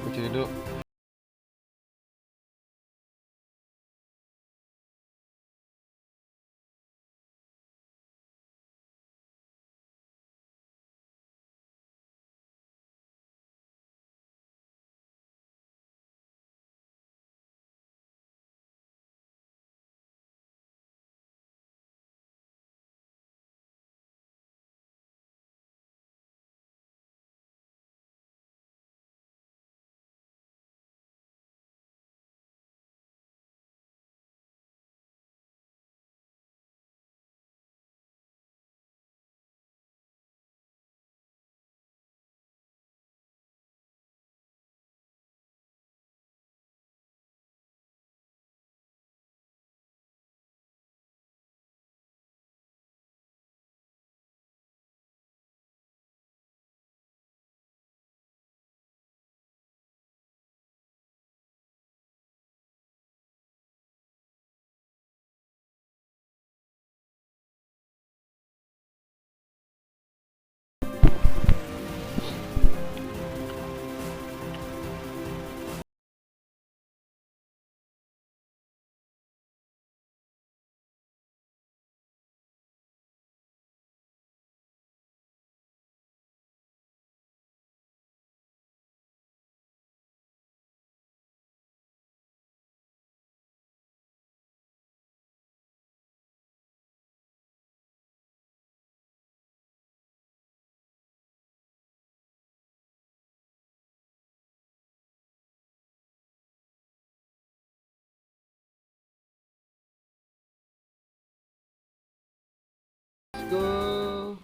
Aku cuci dulu. Let's go.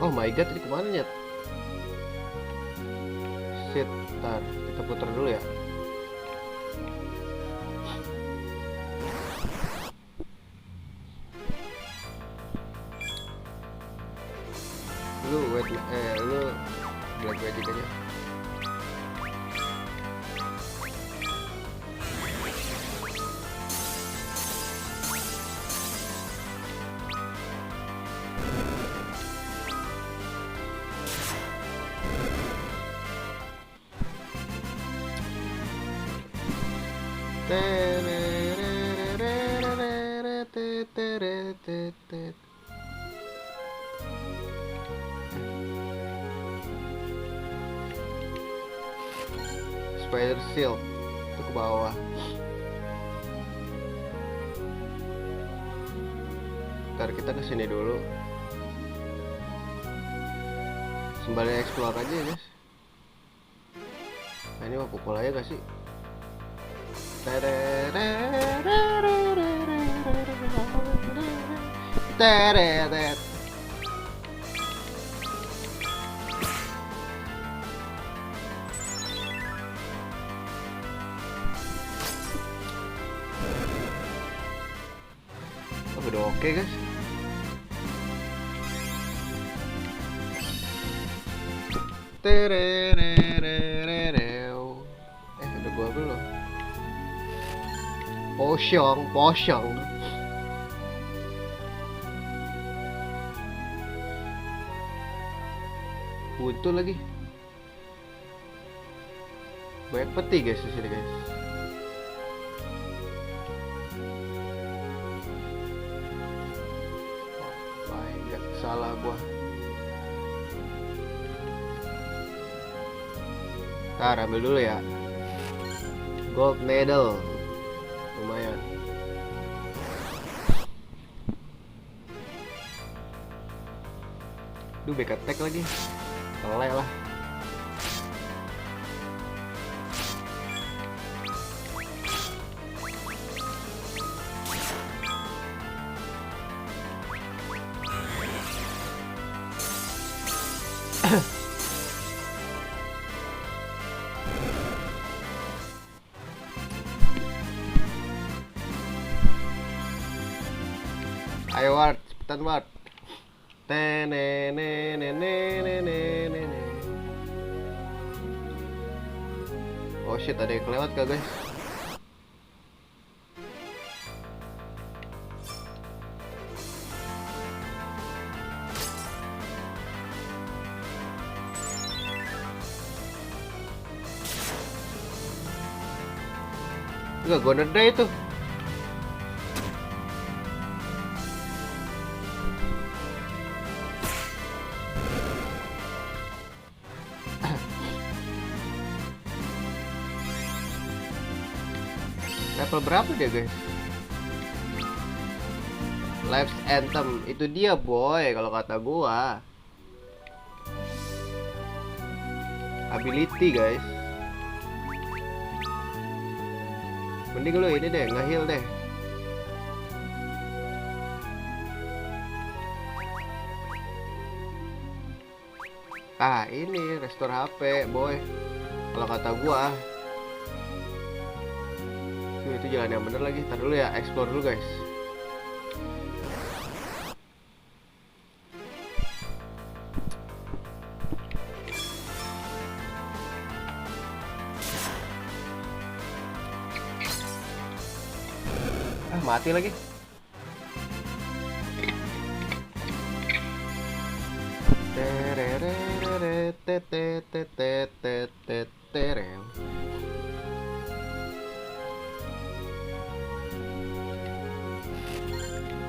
Oh my god, ini kemana ya? Shit, ntar kita putar dulu ya. Lu Black Magic aja. Spider Shield itu ke bawah. Ntar kita kesini dulu. Sembari explore aja ya guys. Nah, ini mau pukul aja gak sih? Teret. Udah oke guys. Udah gua belum. Posyong. Buntu lagi. Banyak peti guys di sini guys. Salah gua. Ntar ambil dulu ya. Gold medal. Lumayan. Duh, back attack lagi. Kelek lah. Ayo Ward, cepetan Ward. Oh shit, ada yang kelewat kah guys? Enggak, gua neda itu. Level berapa dia guys? Life's Anthem, itu dia boy kalau kata gua. Ability guys. Mending lu ini deh, nge-heal deh. Ah ini restore HP boy kalau kata gua. Itu jalan yang bener lagi. Ntar dulu ya, explore dulu guys. Ah mati lagi.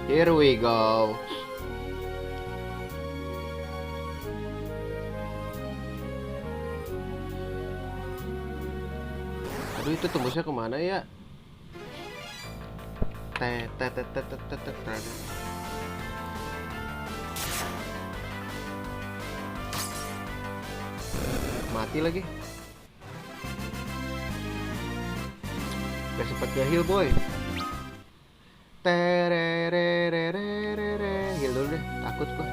Here we go. Aduh itu tembusnya kemana ya? Mati lagi. Gak sempet nge-heal boy. Heal dulu deh, takut gua.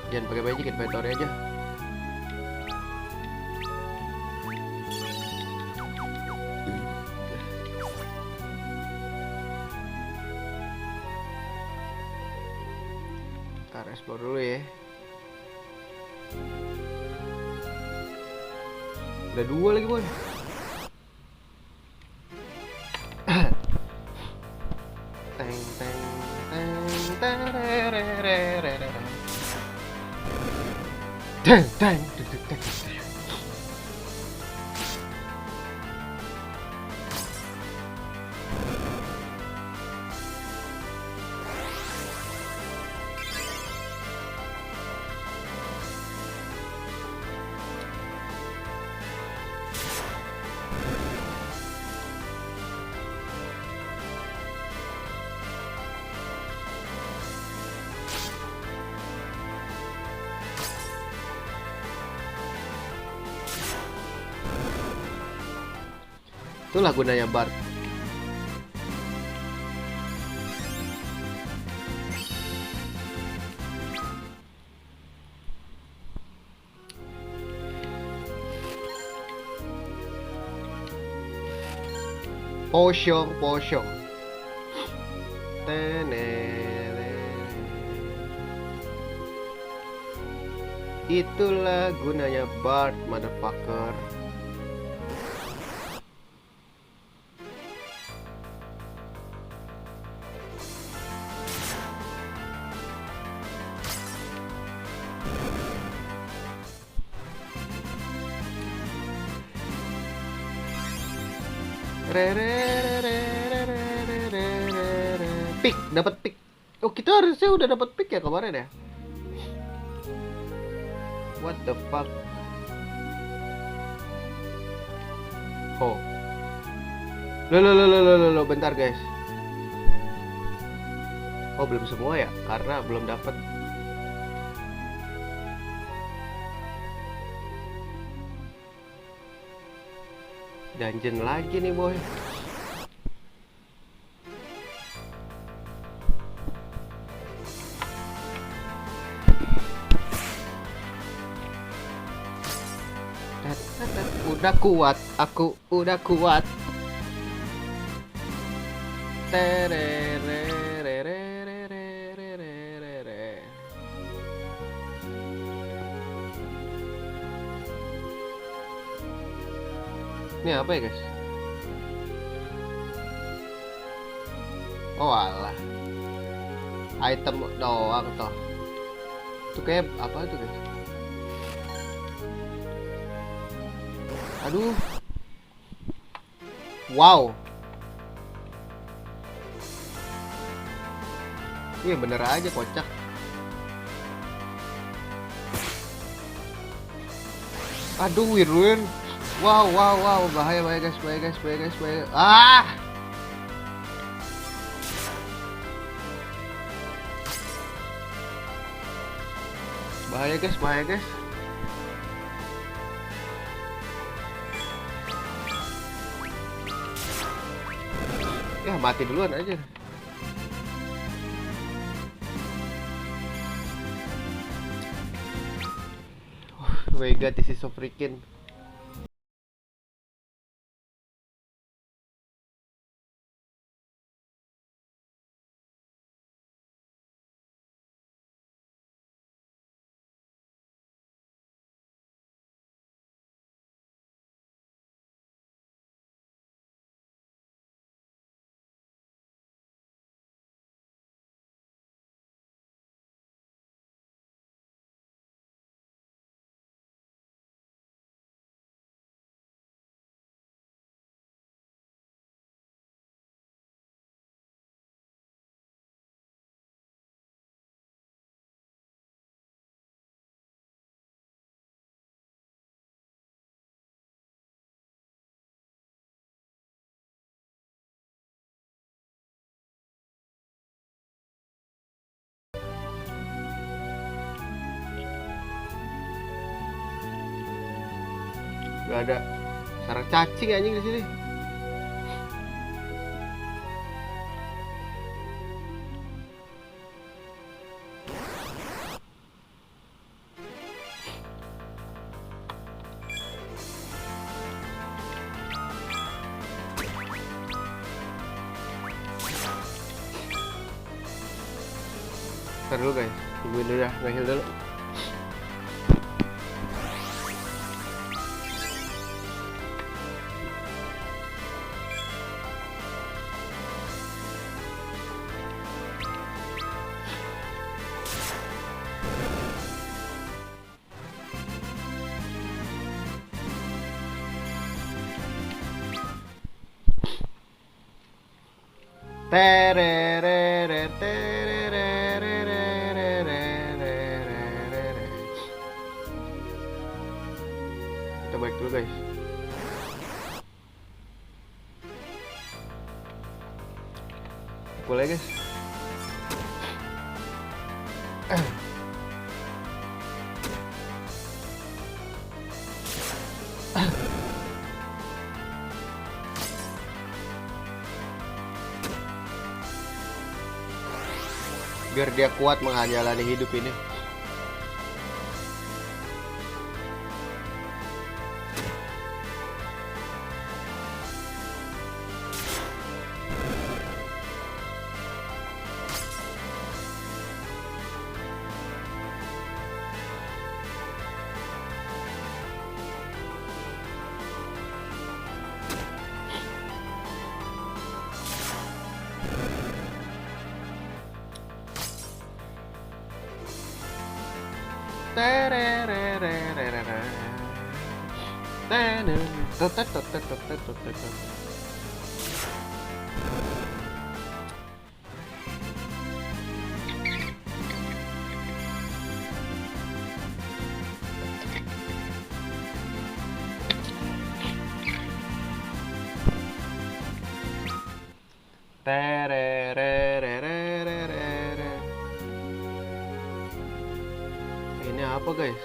Jangan pakai magic, inventory aja. Ntar explore dulu ya. Udah 2 lagi boy. Teng teng teng terererererere. Teng teng teng teng. Itulah gunanya Bard. Potion. Itulah gunanya Bard, motherfucker. Pick, dapat pick. Oh, kita harusnya udah dapat pick ya kemarin ya. What the fuck? Oh. Lo, bentar guys. Oh, belum semua ya, karena belum dapat. Dungeon lagi nih boy. Udah kuat, aku udah kuat. Ini apa ya guys? Oh alah, item doang toh. Itu kayak apa itu guys? Aduh. Wow. Iya bener aja kocak. Aduh Wirwin. Wow wow wow, bahaya bahaya guys, bahaya guys, bahaya guys, bahaya. Ah. Bahaya guys, bahaya guys. Ya mati duluan aja. Oh my god, this is so freaking. Gak ada sarang cacing anjing di sini. Ntar dulu guys, tungguin dulu ya, nge-heal dulu. Kita balik dulu guys. Boleh guys. Biar dia kuat menjalani hidup ini. Ini apa guys?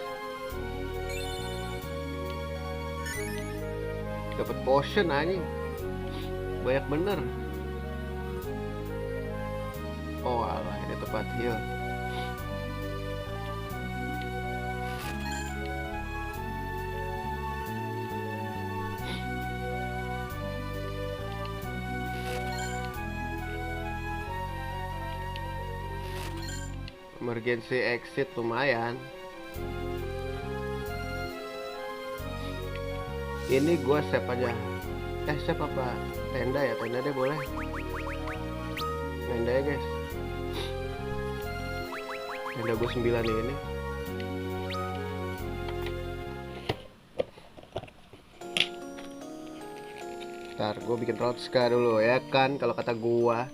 Dapat potion anjing. Banyak bener. Oh alah, ini tempat heal. Emergency exit lumayan. Ini gua save aja. Save apa? Tenda ya, tenda deh boleh. Tenda ya guys. Tenda gua 9 ini. Ntar gua bikin Rotska dulu ya kan, kalau kata gua.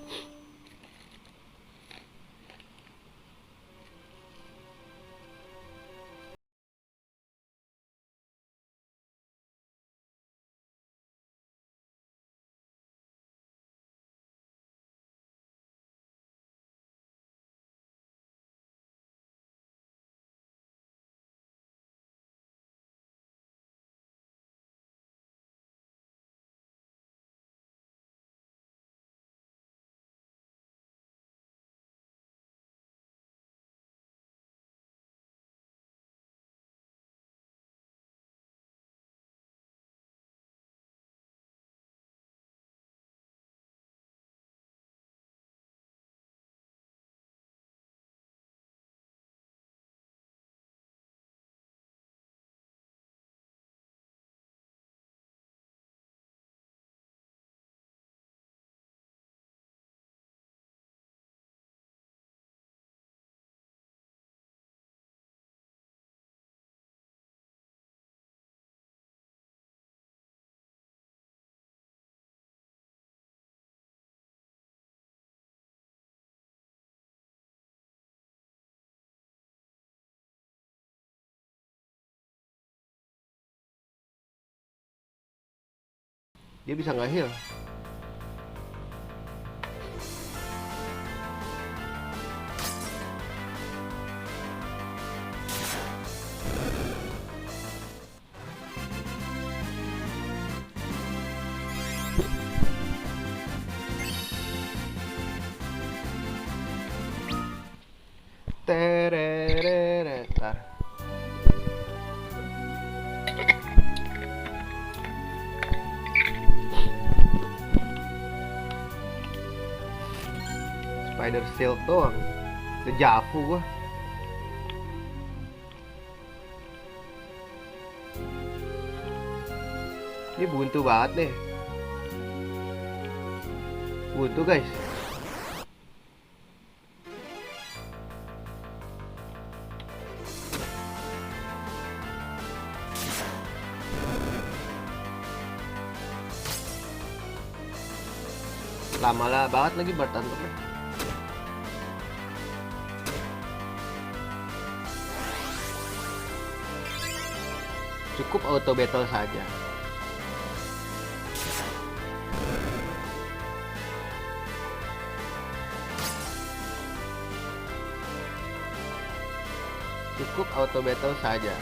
Dia bisa nggak heal. Terereretar. Spider Shield doang. Dejavu gua. Ini buntu banget nih. Buntu guys. Lama banget lagi bertantemnya. Cukup auto battle saja. Cukup auto battle saja.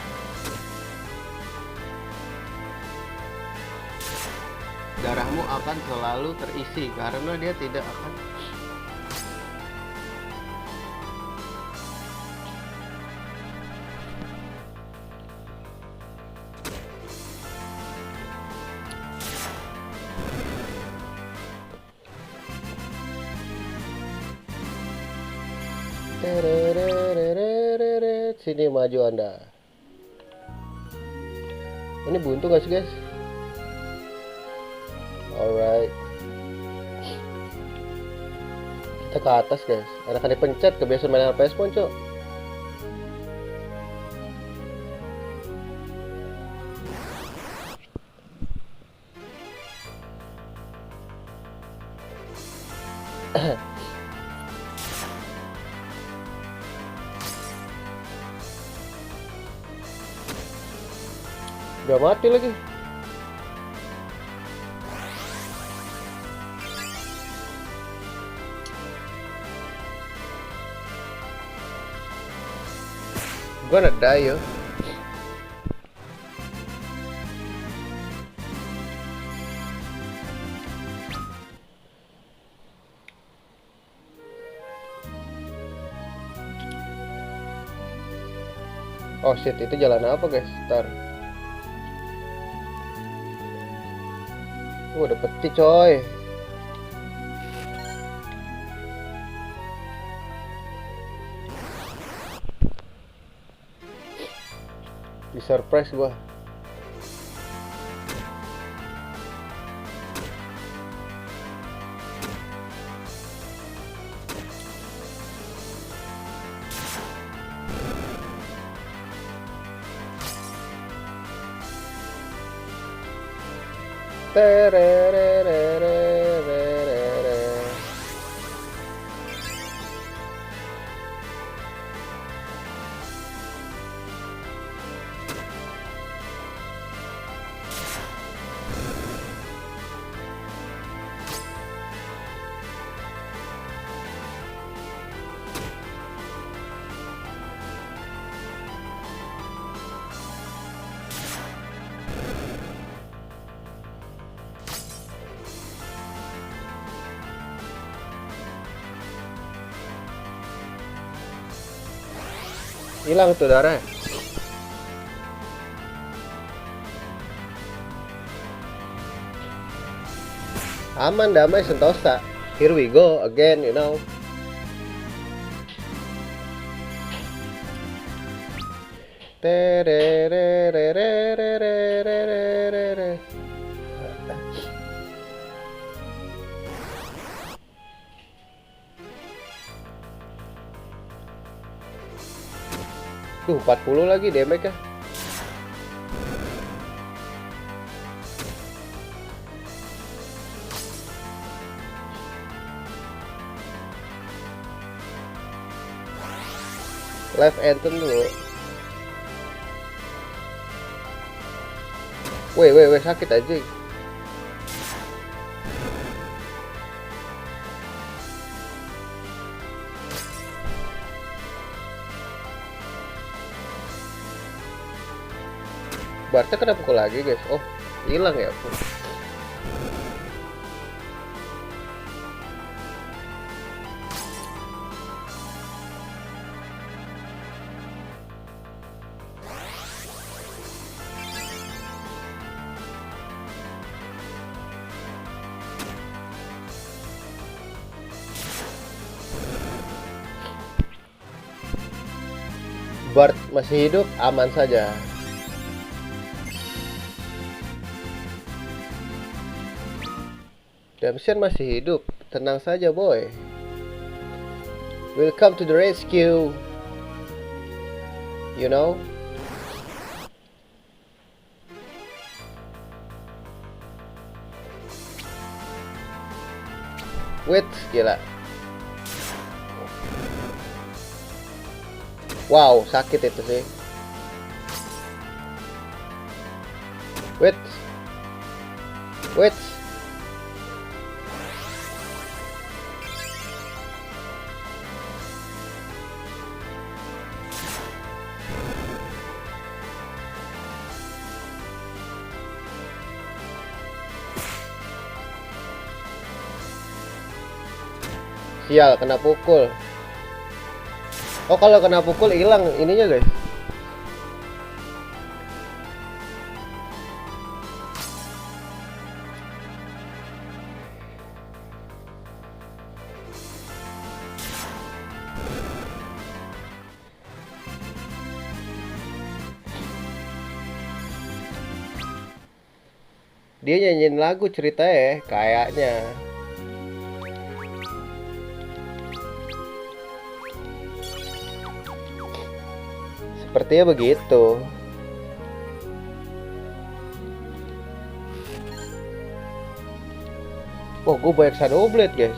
Darahmu akan selalu terisi karena dia tidak akan sini maju Anda. Ini buntu gak sih guys? Alright, kita ke atas guys. Akan dipencet, kebiasaan main LPS ponco. Udah mati lagi. Gonna die yo. Oh shit, itu jalan apa guys? Ntar. Udah peti coy. Di surprise gua. Hilang tuh darah. Aman, damai, sentosa. Here we go again, you know. Tuh 40 lagi damage ya. Live anthem dulu. Weh sakit aja. Bartnya kena pukul lagi guys. Oh, hilang ya. Bart masih hidup, aman saja. Damshan masih hidup, tenang saja boy. Welcome to the rescue. You know. Wait, gila. Wow, sakit itu sih. Wait. Sial, kena pukul. Oh, kalau kena pukul hilang ininya guys. Dia nyanyiin lagu ceritanya kayaknya. Sepertinya begitu. Oh, gue banyak Shadow Blade guys.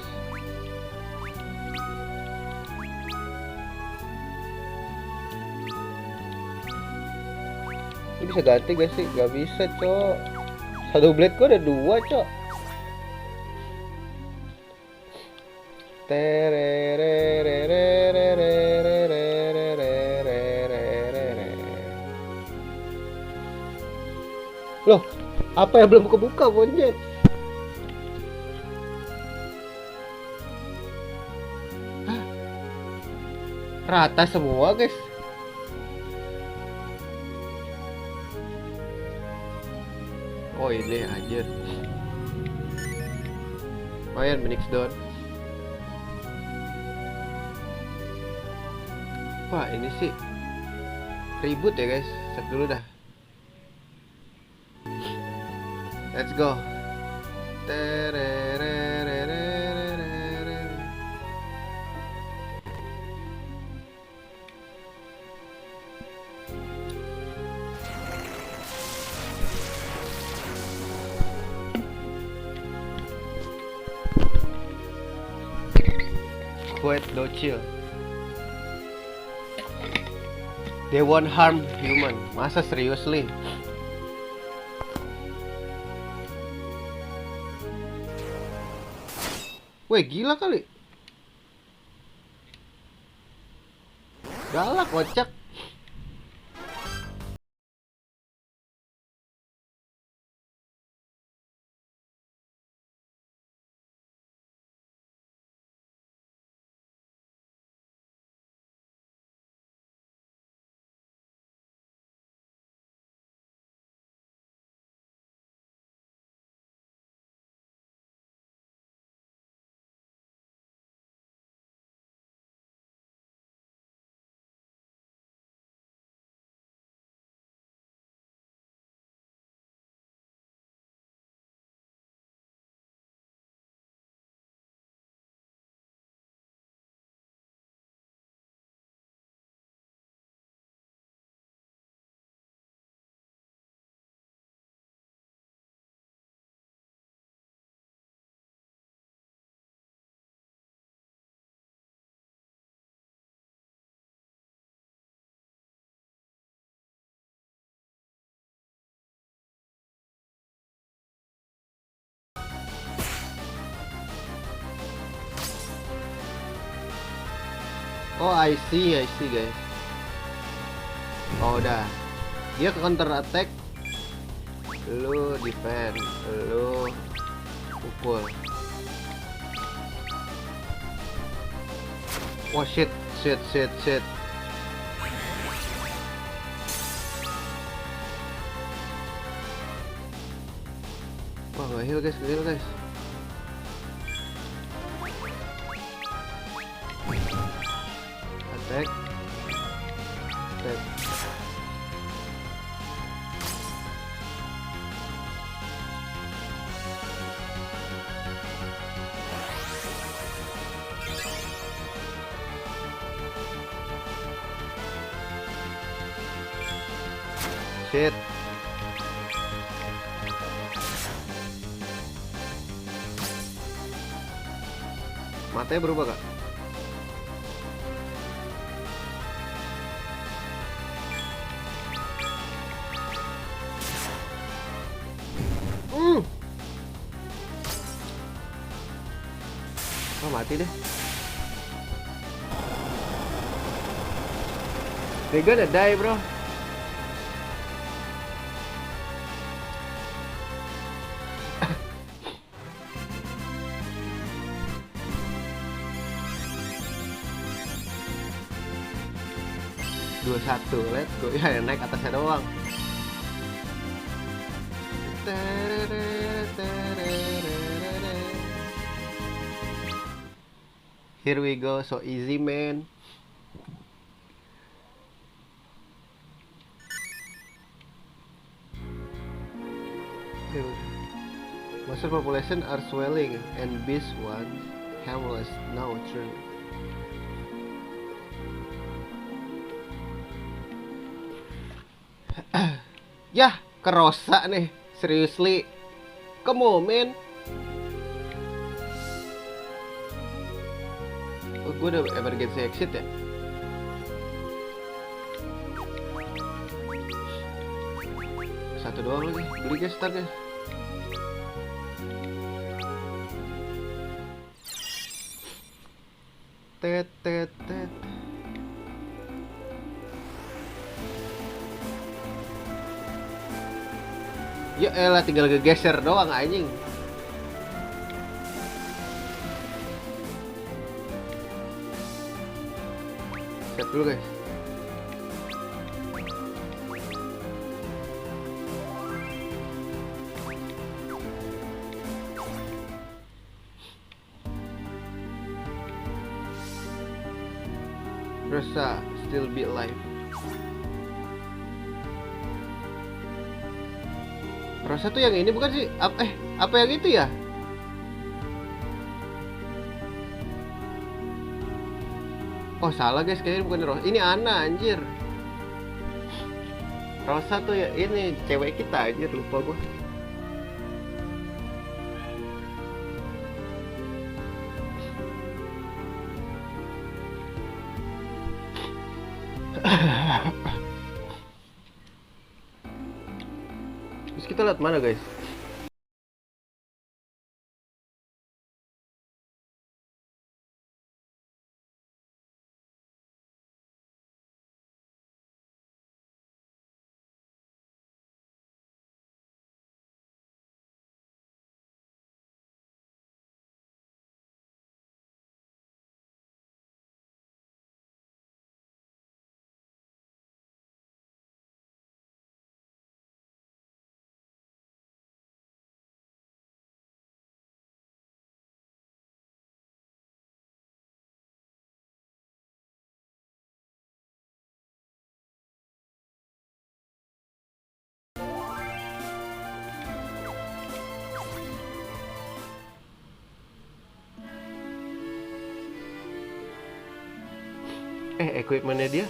Ini bisa ganti gak sih? Gak bisa cok. Shadow Blade gue ada 2 cok. Loh, apa yang belum kebuka monyet? Hah? Rata semua guys. Oh ini anjir. Lumayan Phoenix down. Wah ini sih ribut ya guys. Set dulu dah. Let's go. Quiet, no chill. They won't harm human. Masa seriously? Weh, gila kali. Galak, kocak. Oh, I see guys. Oh, udah. Dia ke counter attack Lu defend, lu pukul. Oh shit, shit, shit, shit. Wah, nggak heal guys, nggak heal guys. Attack, attack. Shit. Matanya berubah kak? Oh mati deh. They gonna die bro. Dua satu, let's go. Ya naik atasnya doang. Here we go, so easy man. Monster population are swelling and beast ones harmless now turn. Yah, kerosak nih. Seriously. Come on, man. Oh, gue udah emergency exit ya? Satu doang lagi. Beli guys, start guys. Tet, tet, tet. Ya elah, tinggal geser doang anjing. Siap dulu guys. Rosa still be alive. Rosa tuh yang ini bukan sih? Apa yang itu ya? Oh salah guys, kayaknya bukan Rosa. Ini Ana anjir. Rosa tuh ya ini cewek kita anjir, lupa gua. Terus kita lihat mana guys? Equipmentnya dia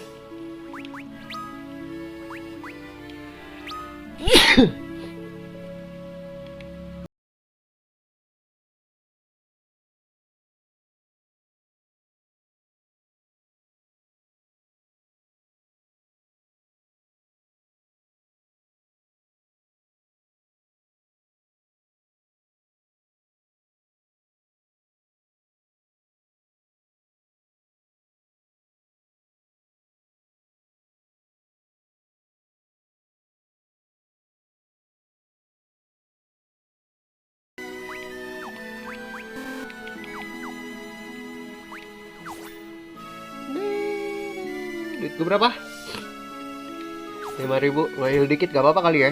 Gue berapa? 5.000. Ngoil dikit gak apa-apa kali ya.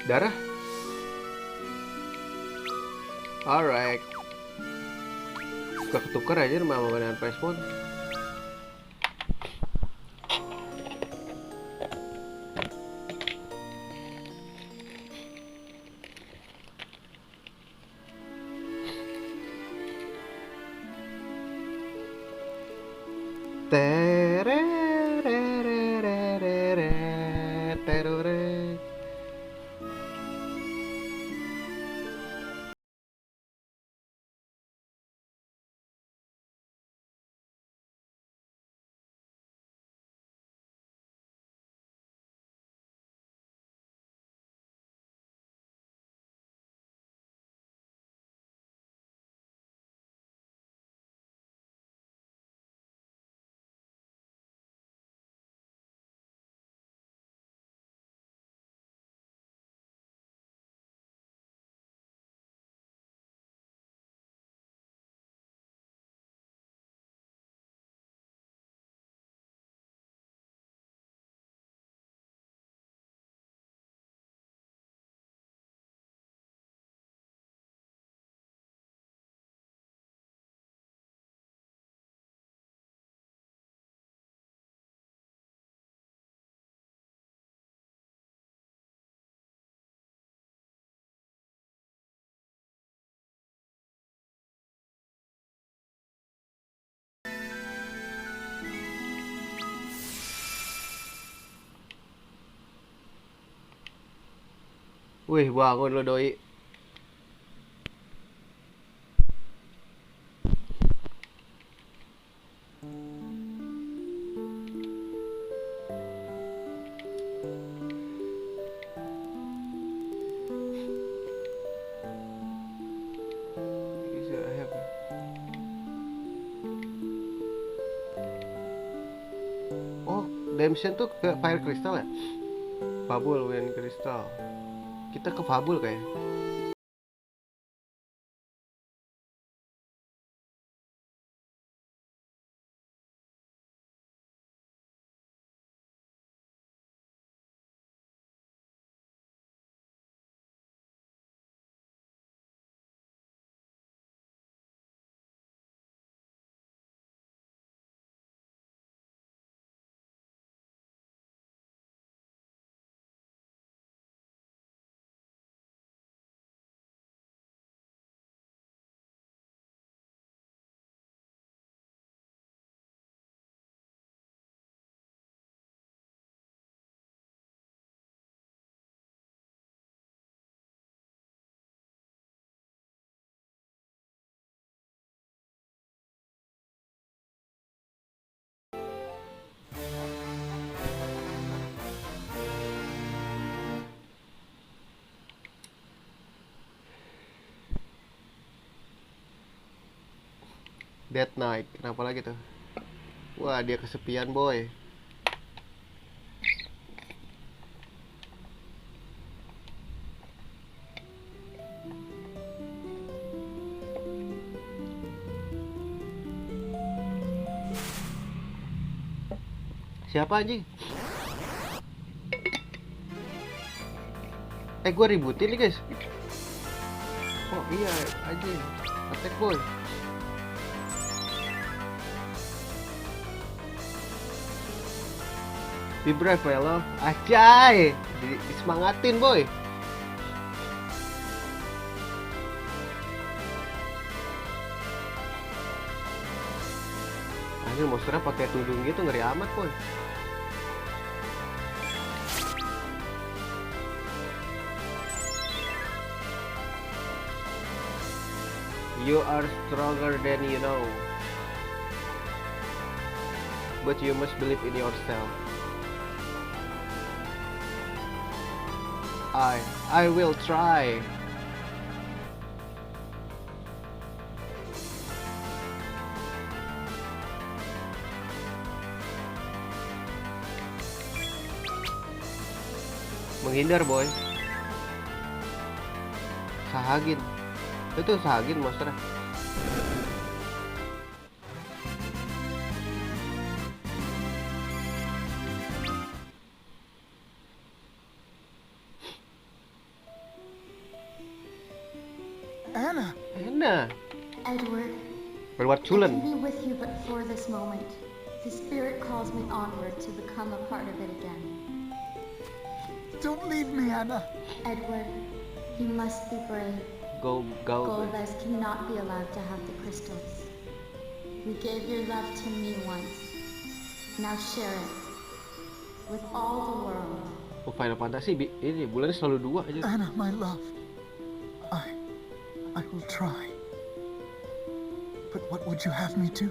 Darah. Alright. Gak ketukar aja sama dengan Pressmon. Wih, bangun lo doi. Oh, Damson tuh ke Fire Crystal ya? Fabul, Wind Crystal. Kita ke Fabul kayak. Dead Knight, kenapa lagi tuh? Wah, dia kesepian boy. Siapa anjing? Gua ributin nih guys. Oh iya anjing. Attack boy. Be brave fellow. Acay. Disemangatin boy. Anjing monsternya pakai tudung gitu, ngeri amat boy. You are stronger than you know, but you must believe in yourself. I will try. Menghindar boy. Sahagin. Itu Sahagin monster. Anna. Anna. Edward, Edward I Cullen. can be with you but for this moment. The spirit calls me onward to become a part of it again. Don't leave me, Anna. Edward, you must be brave. Go. Golbez cannot be allowed to have the crystals. You gave your love to me once. Now share it with all the world. Oh, Final Fantasy ini bulannya selalu 2 aja. Anna, my love. I will try. But what would you have me do?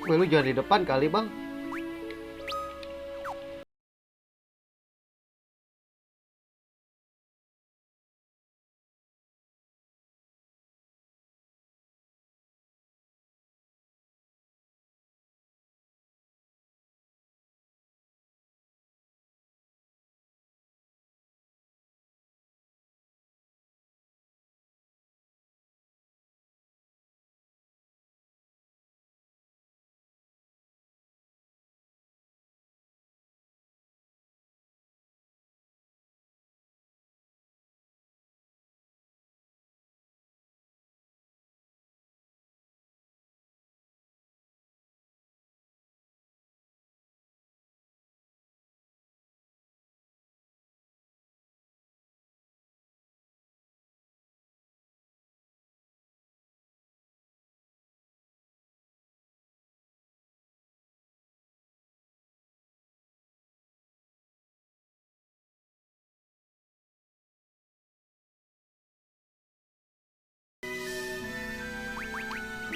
Weh, lu jangan di depan kali, Bang.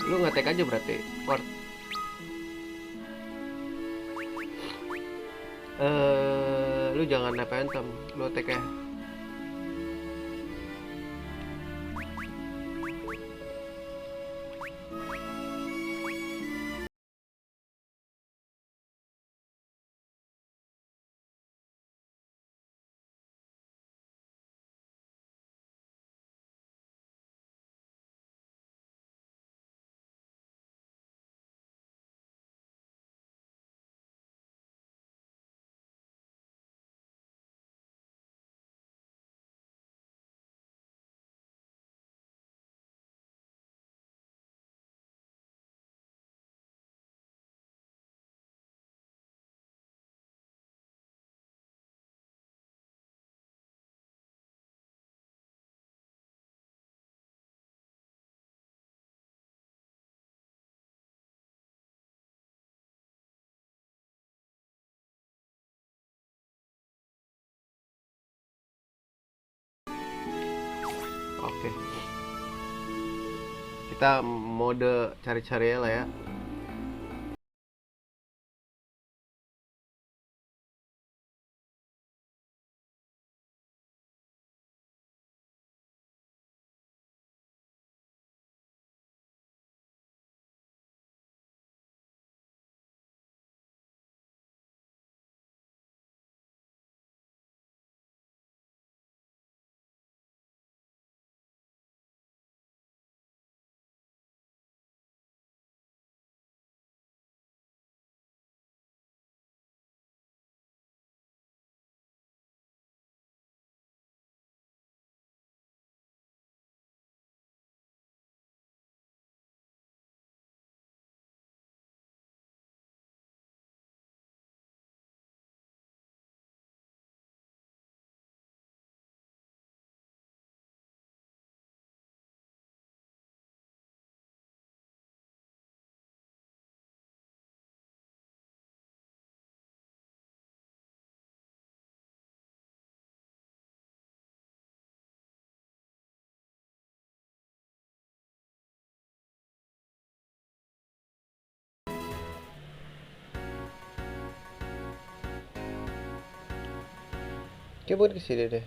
Lu ngetek aja berarti. Port. Lu jangan Phantom, lu attack ya. Oke. Kita mode cari-cari lah ya. Coba ke sini deh.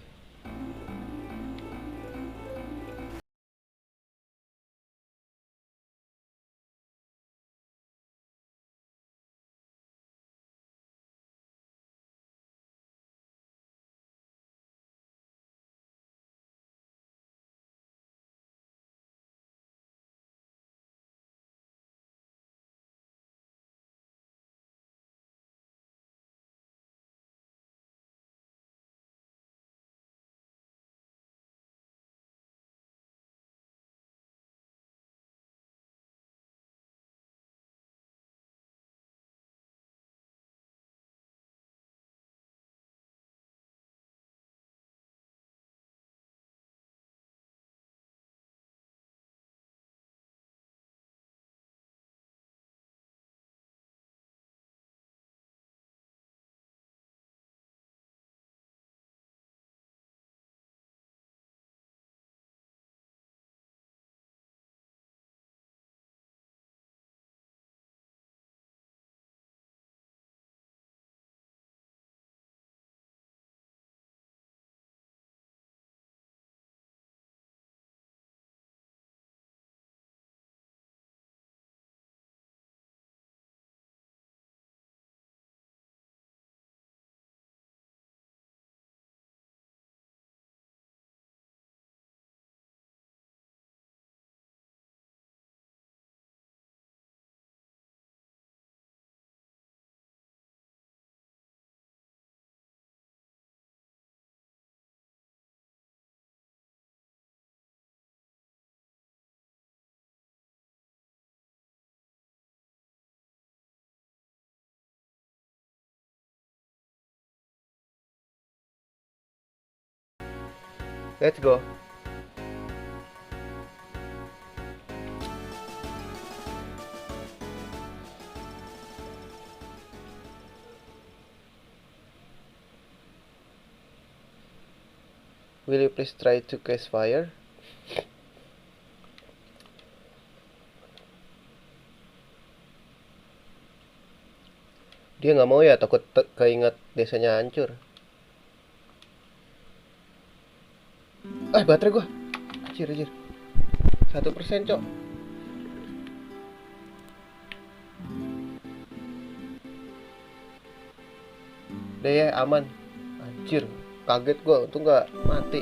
Let's go. Will you please try to catch fire? Dia nggak mau ya, takut keinget desanya hancur. Baterai gua. Anjir. 1%, cok. Udah ya, aman. Anjir, kaget gua, untung nggak mati.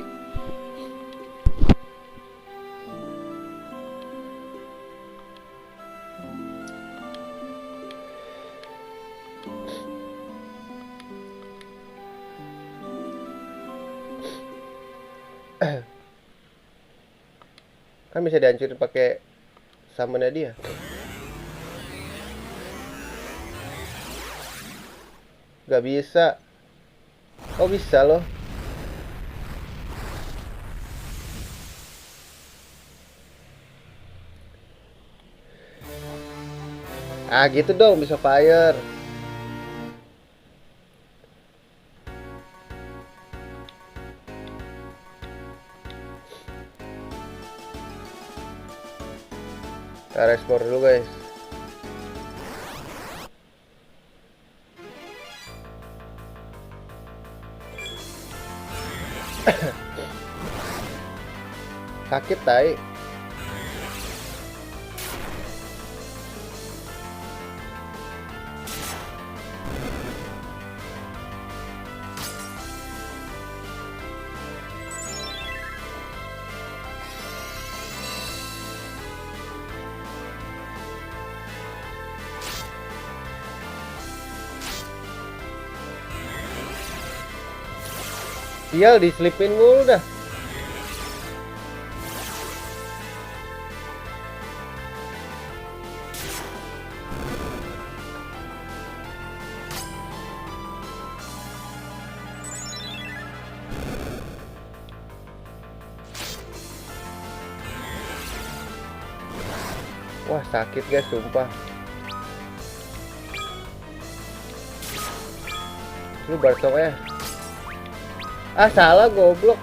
Kan bisa dihancurin pakai summonnya dia. Gak bisa. Oh bisa loh. Gitu dong bisa fire. Kita explore dulu guys. Sakit tai. Sial, diselipin mulu dah. Wah sakit guys, sumpah. Lu Bartok ya. Salah goblok.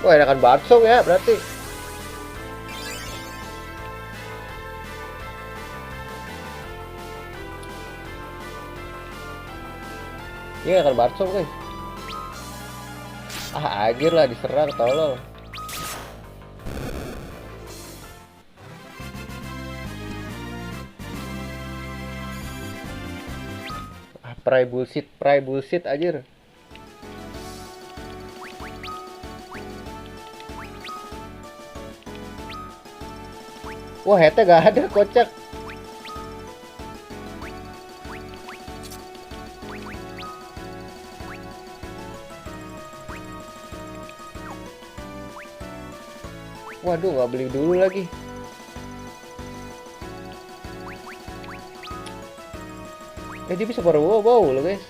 Wah enakan Bartok ya berarti. Iya kan Bartok guys. Anjir lah diserang tolol. Pray bullshit anjir. Wah hete gak ada, kocak. Waduh, nggak beli dulu lagi. Dia bisa baru wow loh guys.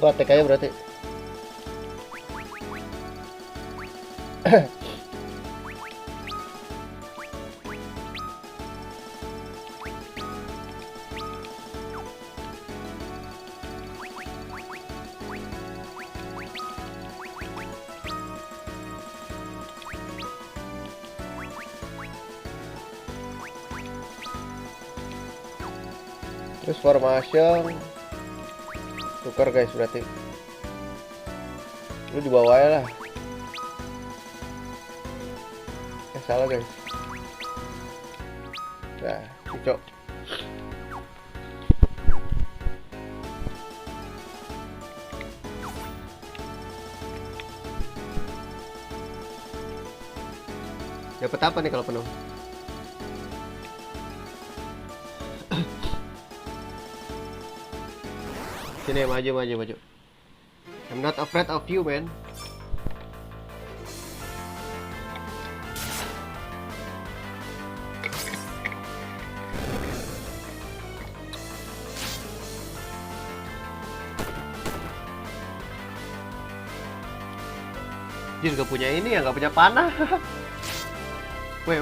Gua attack aja berarti. Terus formation tukar guys berarti. Lu di bawah ya lah. Salah guys. Nah, cocok. Dapat apa nih kalau penuh? Sini, maju. I'm not afraid of you, man. Jin gak punya ini ya, gak punya panah. Weh.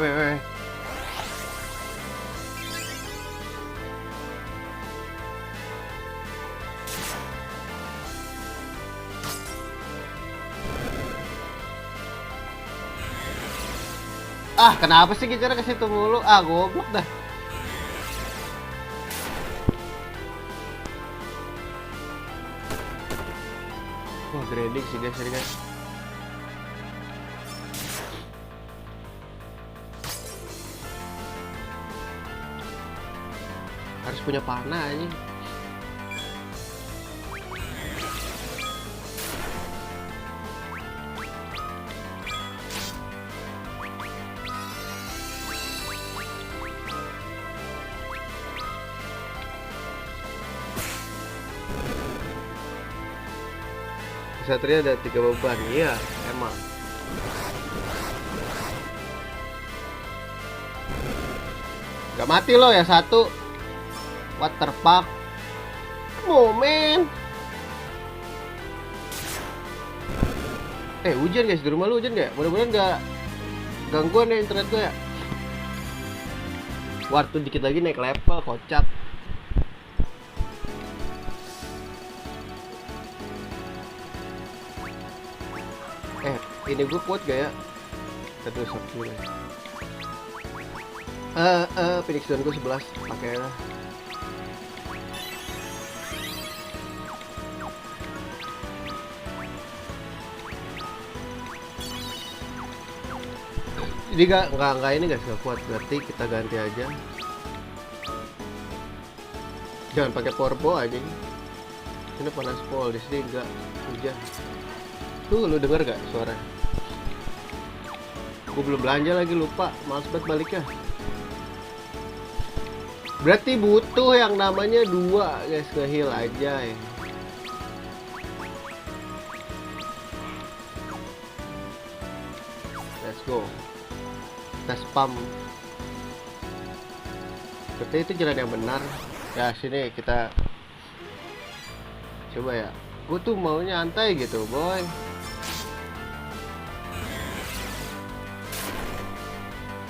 Ah, kenapa sih Gicara ke situ mulu? Ah, goblok dah. Wah, grinding sih guys, ini guys. Harus punya panah aja. Satria ada 3 beban, iya emang. Gak mati lo ya satu. What the fuck? Momen. Hujan guys, di rumah lu hujan gak? Mudah-mudahan gak gangguan ya internet gue ya. Waktu dikit lagi naik level, kocak. Ini gue kuat gak ya? Terus dulu. Phoenix Down gue 11 pakai lah. Jadi nggak ini guys, nggak kuat, berarti kita ganti aja. Jangan pakai power bow aja. Ini panas pol, di sini nggak hujan. Tuh lu denger gak suara? Gue belum belanja lagi, lupa, males banget baliknya. Berarti butuh yang namanya 2 guys, nge-heal aja ya. Let's go. Kita spam. Berarti itu jalan yang benar. Ya sini kita coba ya. Gue tuh maunya nyantai gitu boy.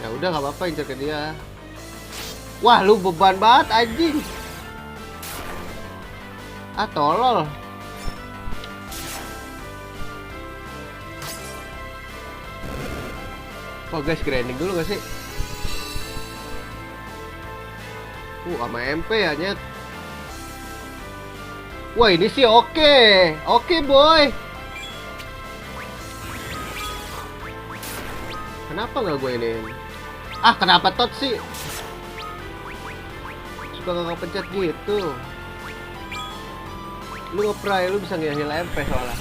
Ya udah nggak apa-apa, incer ke dia. Wah lu beban banget anjing. Ah tolol. Wah guys, grinding dulu gak sih? Sama MP ya nyet. Wah ini sih oke. Oke boy. Kenapa nggak gue ini? Ah kenapa tot sih? Suka nggak pencet gitu. Lu nge-pry, lu bisa nge-heal MP soalnya.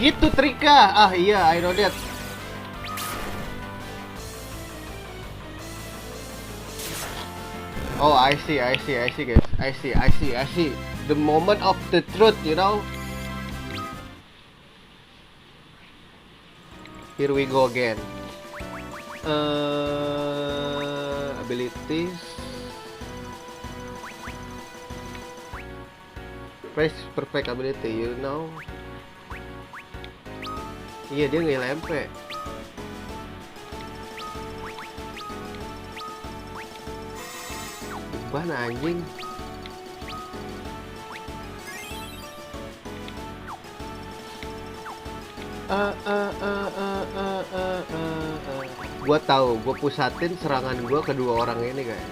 Gitu trika. Ah iya, I know that. Oh, I see guys. I see. The moment of the truth, you know. Here we go again. Abilities. Press perfect ability, you know. Iya dia nge-heal MP. Beban anjing. Gua tahu, gua pusatin serangan gua ke 2 orang ini guys.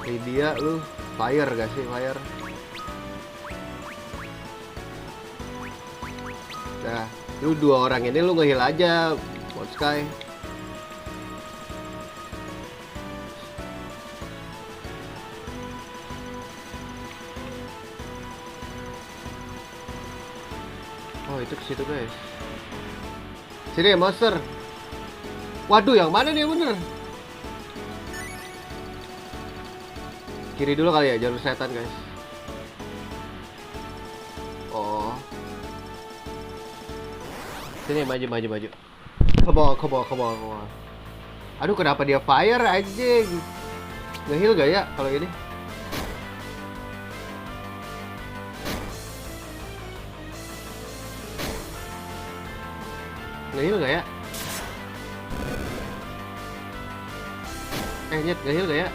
Lydia, lu fire gak sih, fire? Nah, lu 2 orang ini lu nge-heal aja, Bot Sky. Oh, itu ke situ, guys. Sini, monster. Waduh, yang mana nih yang bener? Kiri dulu kali ya, jalur setan, guys. Oh. Sini, maju. Come on. Aduh, kenapa dia fire anjing? Nge-heal gak ya kalau ini? Nge-heal gak ya? Nyet, nge-heal gak ya?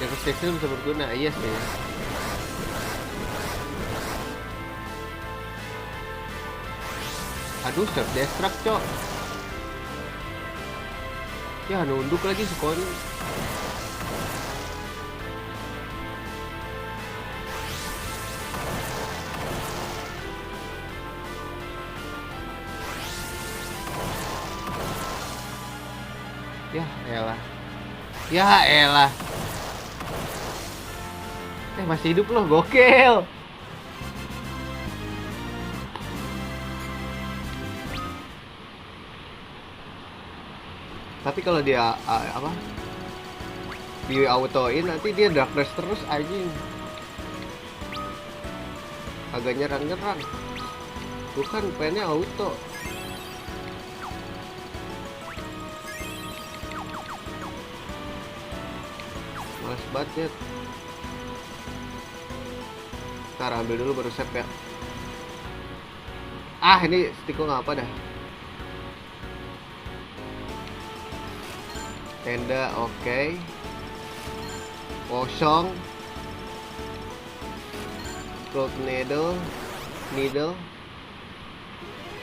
Yang kecil bisa berguna, yes ya. Aduh, self destruct, cok. Ya, nunduk lagi sekon. Ya elah. Masih hidup loh, gokil. Tapi kalau dia di autoin nanti dia darkness terus anjing. Agak nyerang. Bukan pengennya auto. Males banget. Ntar ambil dulu baru save ya. Ini stiko ngapa dah. Tenda oke. Kosong. Gold needle.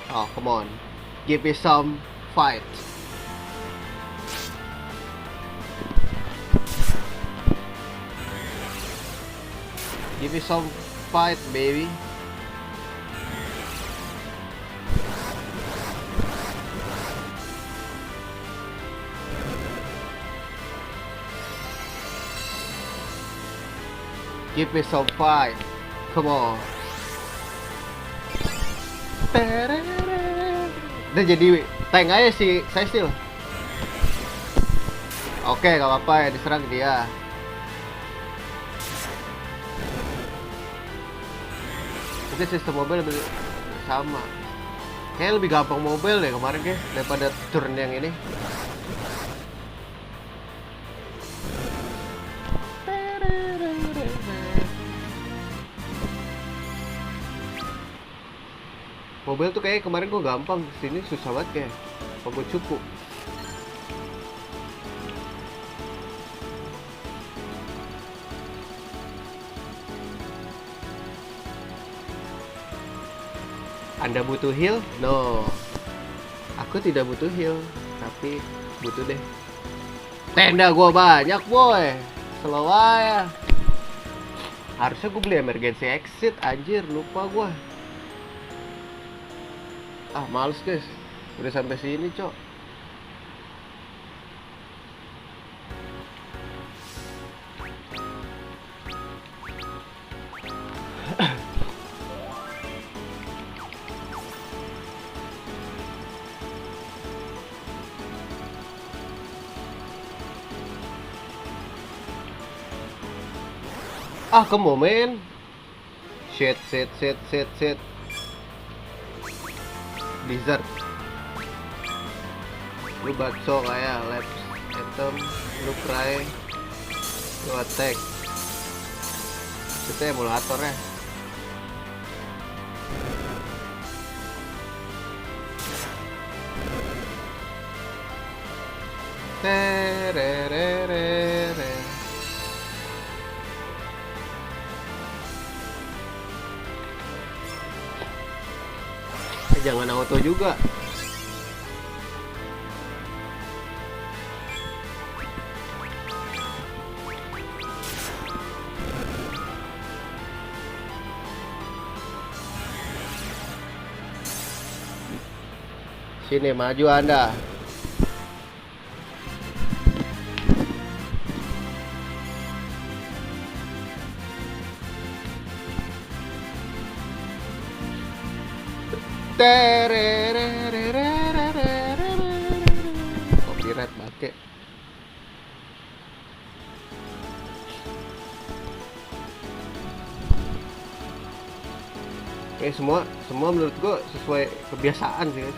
Oh, come on. Give me some fight. Give me some fight, baby. Give me some fight. Come on. Udah jadi tank aja sih, saya still. Oke, gak apa-apa ya, diserang dia. Mungkin sistem mobile sama. Kayaknya lebih gampang mobile deh kemarin guys daripada turn yang ini. Mobile tuh kayak kemarin gua gampang, sini susah banget kayak. Apa gua cupu? Anda butuh heal? No. Aku tidak butuh heal, tapi butuh deh. Tenda gua banyak, boy. Slow aja. Harusnya gua beli emergency exit, anjir, lupa gua. Males guys, udah sampai sini cok. Come on man. Shit. Blizzard. Lu bakso kayak lapse item, lu fry, lu attack. Itu emulatornya. Jangan auto juga. Sini maju Anda. Copyright bake. Semua menurut gua sesuai kebiasaan sih.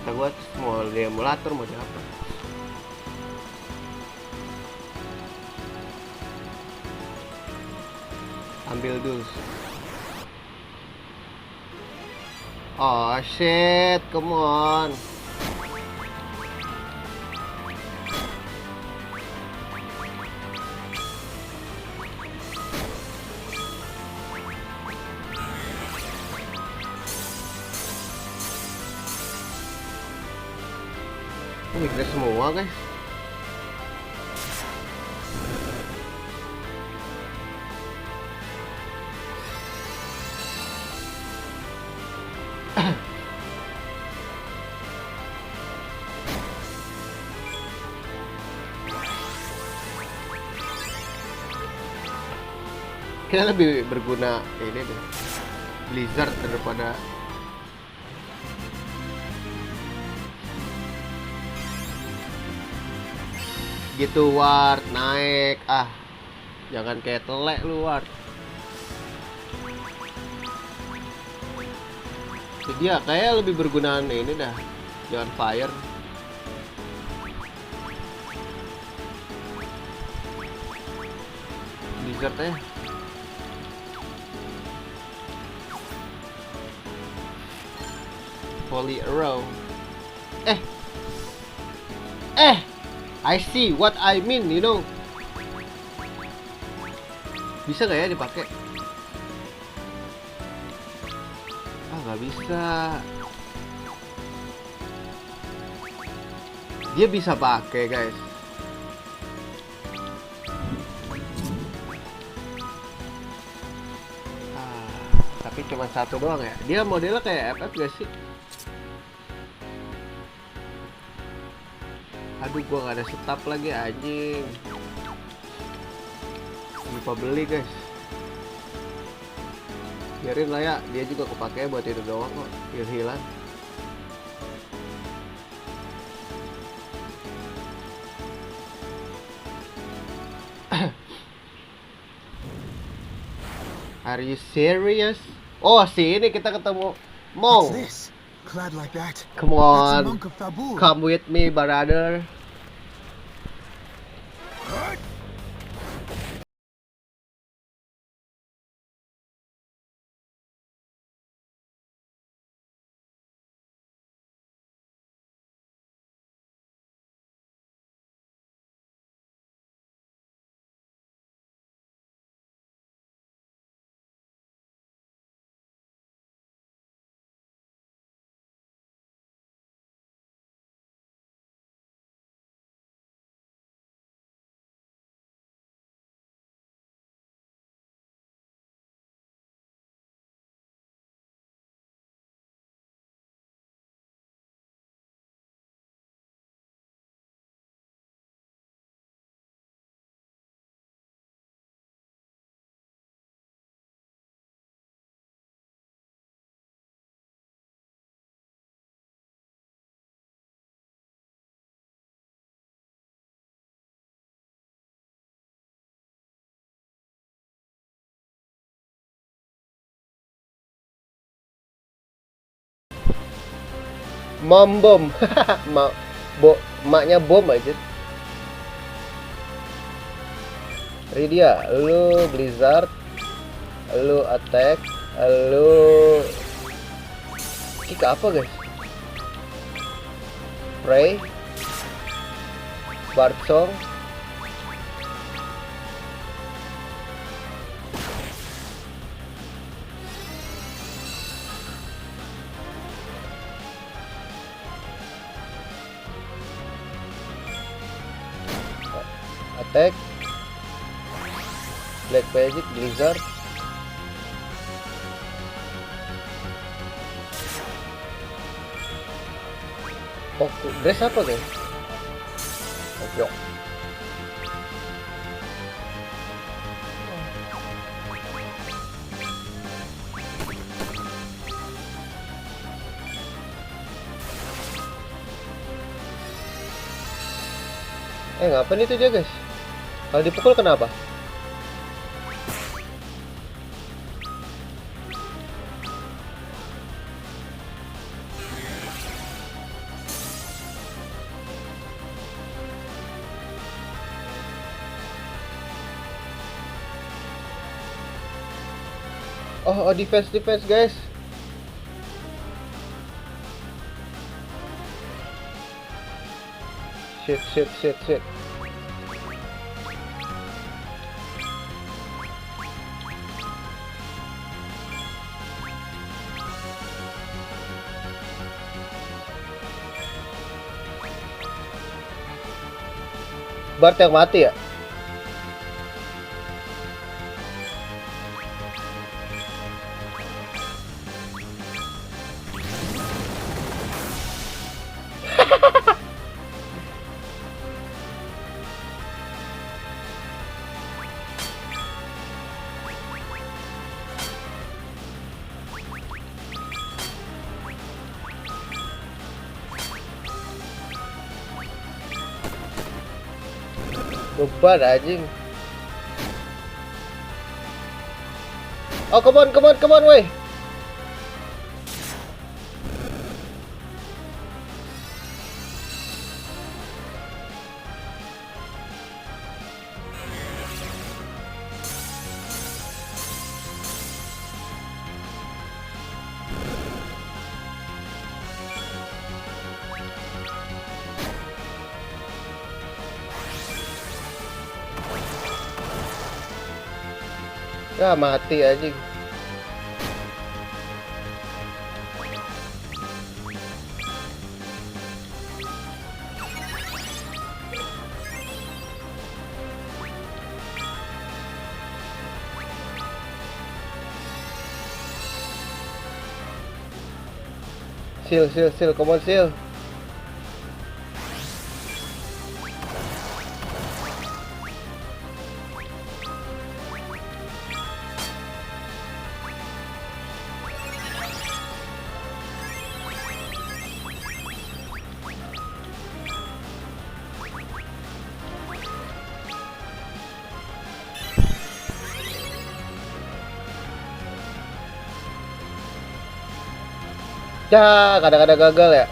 Kata gua mau di emulator mau di apa. Ambil dulu. Oh shit, come on. Ini gede semua guys. Kayaknya lebih berguna ini deh, Blizzard daripada gitu. Ward naik, jangan kayak telek lu Ward. Jadi ya kayak lebih bergunaan ini dah, jangan fire. Blizzard ya. Holy arrow. I see what I mean, you know. Bisa nggak ya dipakai? Nggak bisa. Dia bisa pakai, guys. Tapi cuma satu doang ya. Dia modelnya kayak FF gak sih? Aduh, gua gak ada setup lagi anjing. Lupa beli guys. Biarin lah ya, dia juga kepake buat itu doang kok. Heal-healan. Are you serious? Oh, sini kita ketemu Mong. Clad like that. Come That's a on. monk of Fabul. Come with me, brother. Mom bom. Maknya bom aja. Rydia, lu Blizzard, lu attack, lu kick apa guys? Prey, Bardsong, attack, Black Magic, Blizzard, dress apa guys? Oke. Ngapain itu dia guys? Kalau dipukul kenapa? Oh, defense guys. Shit. Bart yang mati ya? Beban anjing. Oh, come on, wey. Ya mati anjing. Seal, come on, seal. Ya, kadang-kadang gagal ya.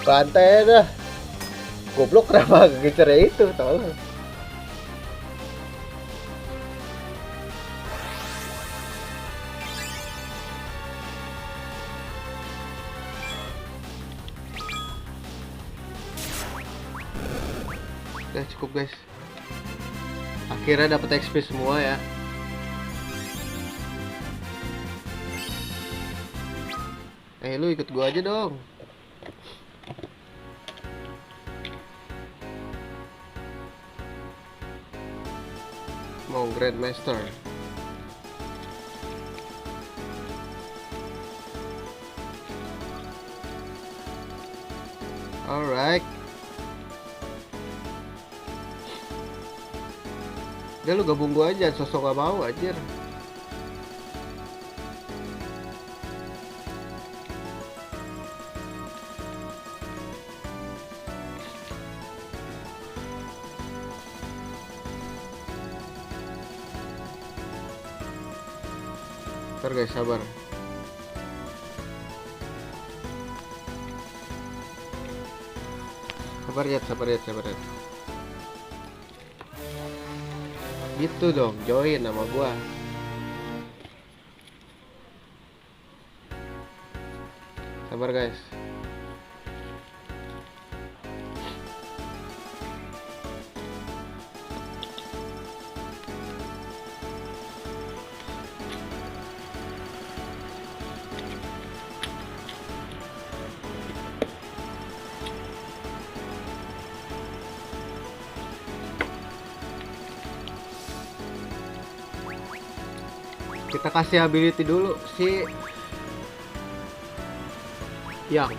Bantai dah. Goblok kenapa gecernya itu, tolong. Udah cukup guys. Akhirnya dapat XP semua ya. Lu ikut gua aja dong. Mau Grandmaster. Alright. Udah lu gabung gua aja, sosok gak mau anjir. Ntar guys, sabar. Sabar ya. Gitu dong, join sama gua. Sabar guys. Kita kasih ability dulu si Iyang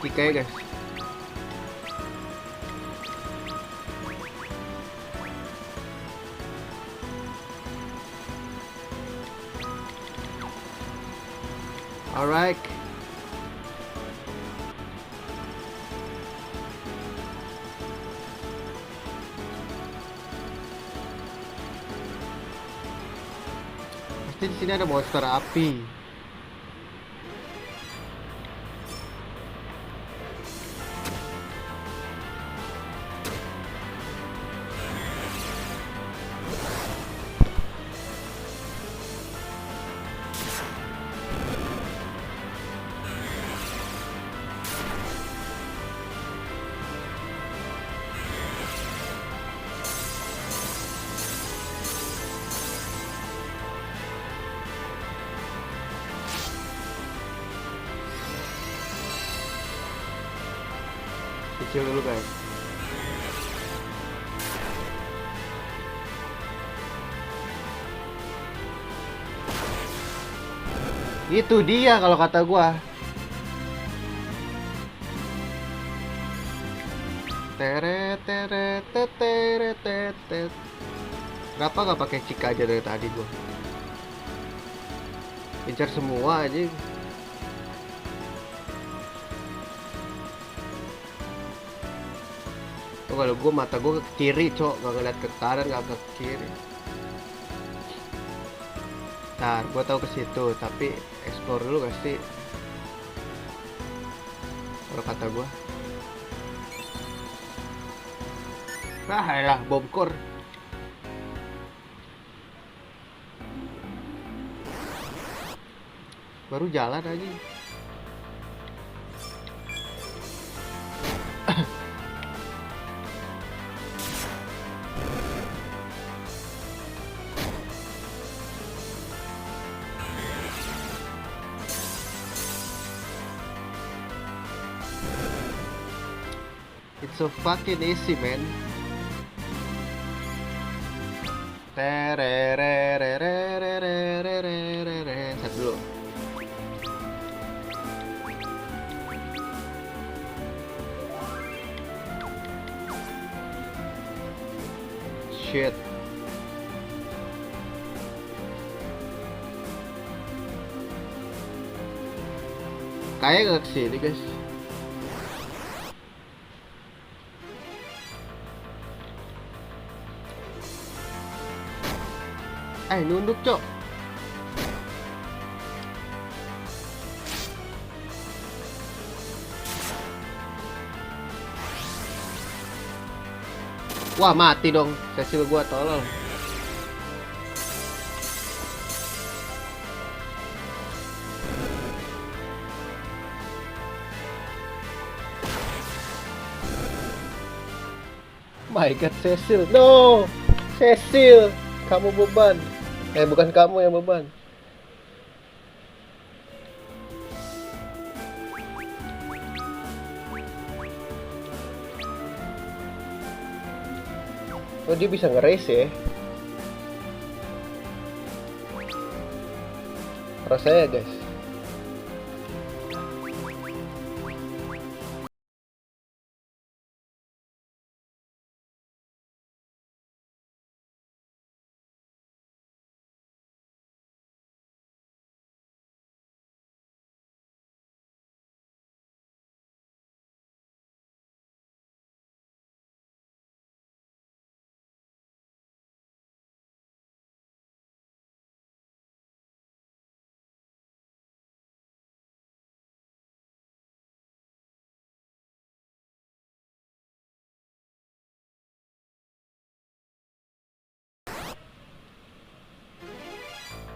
Ika ya guys. Alright. Pasti di sini ada monster api. Kecil dulu guys. Itu dia kalau kata gua. Teret teret teret teret. Kenapa nggak pakai cika aja dari tadi gua? Incar semua aja. Tuh kalau gua mata gua ke kiri, cok, nggak ngeliat ke kanan, nggak ke kiri. Ntar gua tahu ke situ, tapi explore dulu gak sih? Kalau kata gua. Ah, elah, bomkor. Baru jalan aja. It's so fucking easy, man. Set dulu. Shit. Kayak gak kesini guys. Nunduk cok. Wah, mati dong. Cecil gua tolol. My god, Cecil. No. Cecil, kamu beban. Bukan kamu yang beban. Oh, dia bisa nge-race ya. Rasanya guys.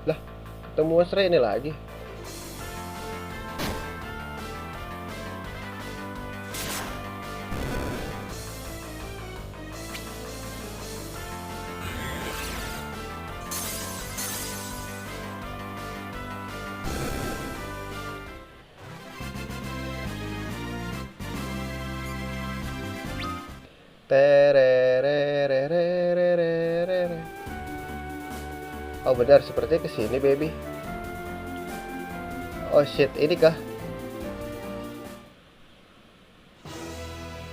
Lah, ketemu monster ini lagi. Tererererererere. Oh benar, sepertinya kesini baby. Oh shit, ini kah?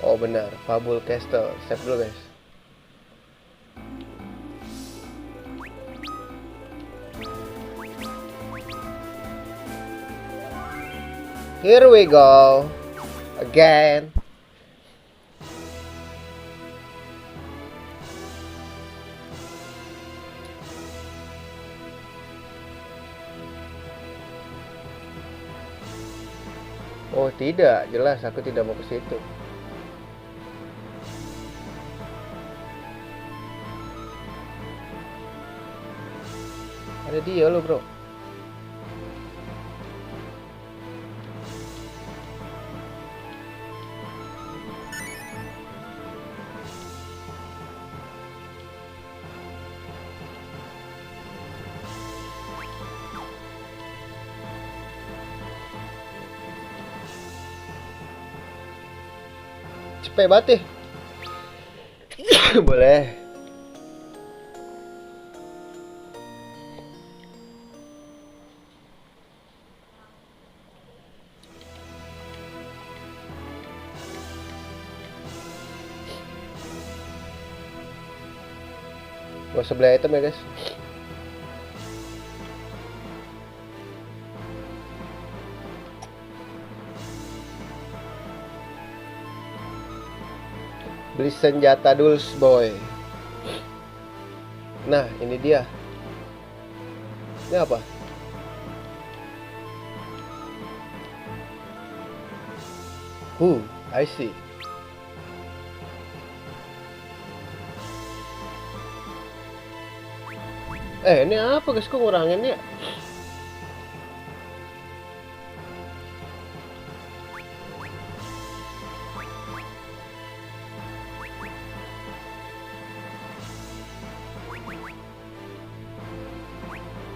Oh benar, Fable Castle. Save dulu guys. Here we go. Again. Oh tidak, jelas aku tidak mau ke situ. Ada dia loh bro. Cepet banget deh. Boleh. Gua sebelah item ya guys. Beli senjata dulu boy. Nah ini dia. Ini apa? I see. Ini apa guys, kok ngurangin ya?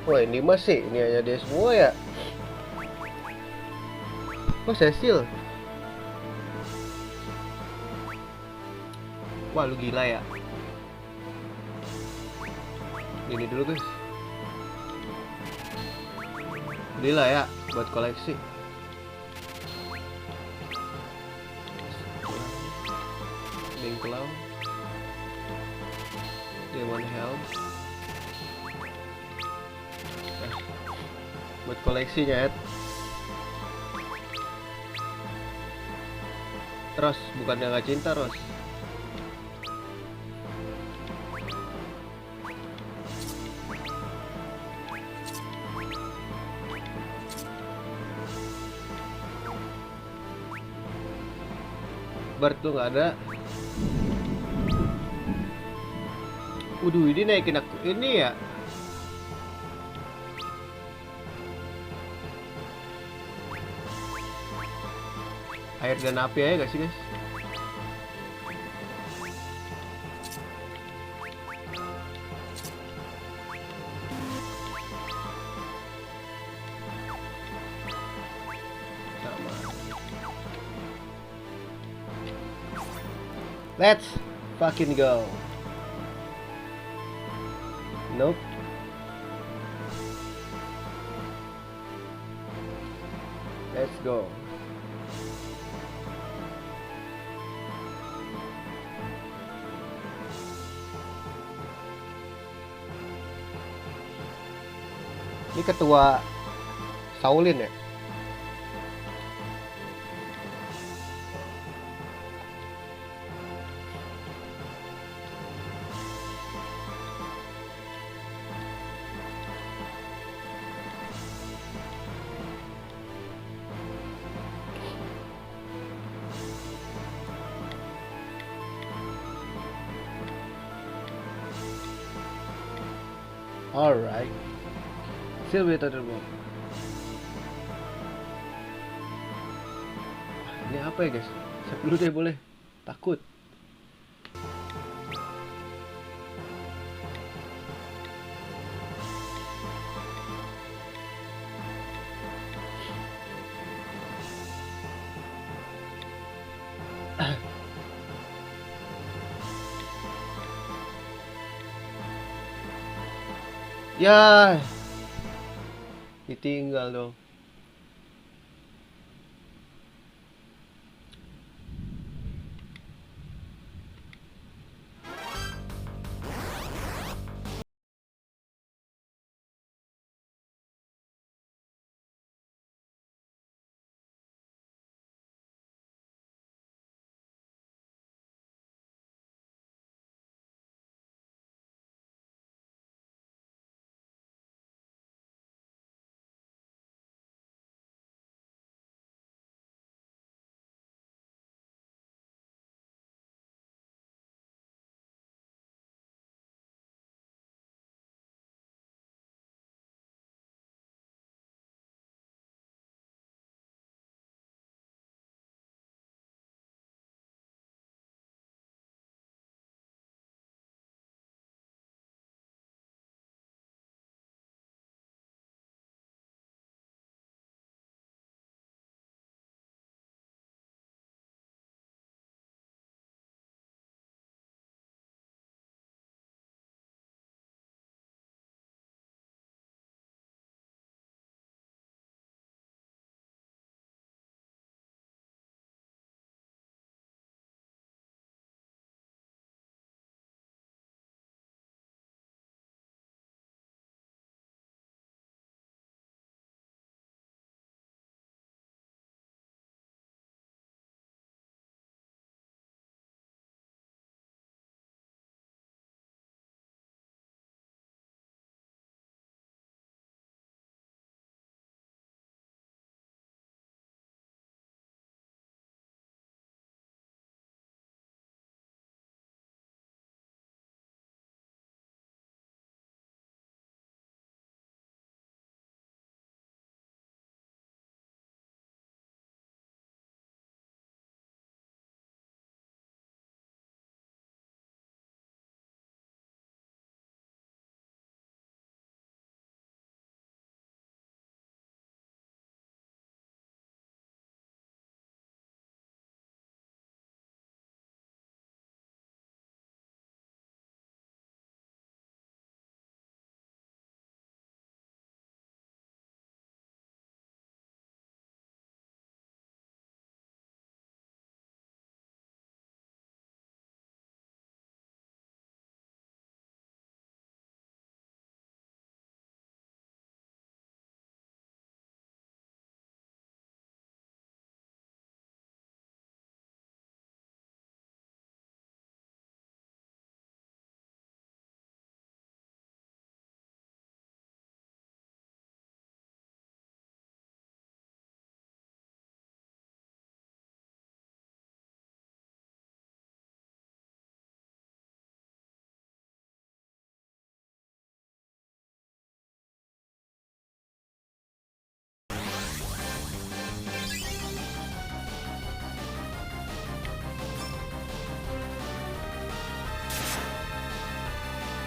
Wah ini masih, ini hanya dia semua ya. Oh Cecil. Wah lu gila ya. Ini dulu guys. Belilah ya buat koleksi. Bingklau, Demon Helm. Buat koleksinya Ed. Ros, bukannya nggak cinta Ros. Bart tuh nggak ada. Waduh ini naikin aku ini ya. Air dan api aja gak sih guys? Sama. Let's fucking go. Nope. Let's go. Ini ketua Shaolin ya? Alright. Silver Thunderbolt. Ini apa ya guys? Save dulu deh boleh. Takut. Ya, ditinggal dong.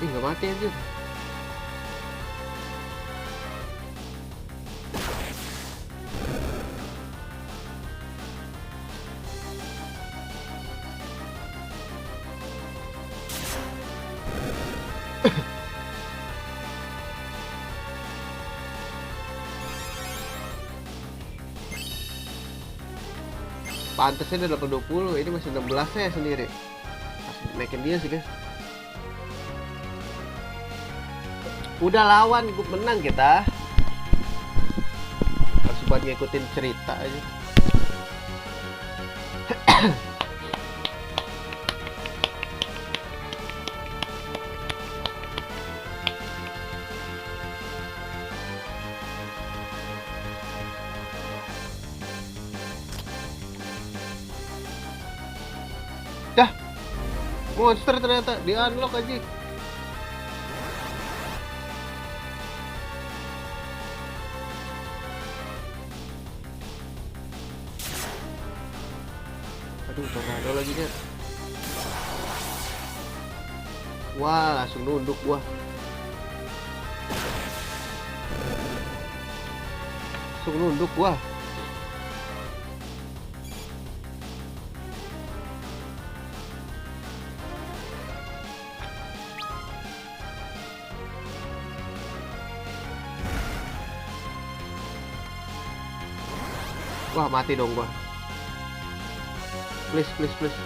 Ih, nggak mati anjir. Pantasnya udah level 20, ini masih 16 saya sendiri. Harus naikin dia sih guys. Udah lawan, gue menang kita. Harus buat ngikutin cerita aja. Dah, monster ternyata di unlock aja. Aduh, tornado lagi nih. Wah, langsung nunduk gua. Langsung nunduk gua. Wah, mati dong gua. Please, please, please.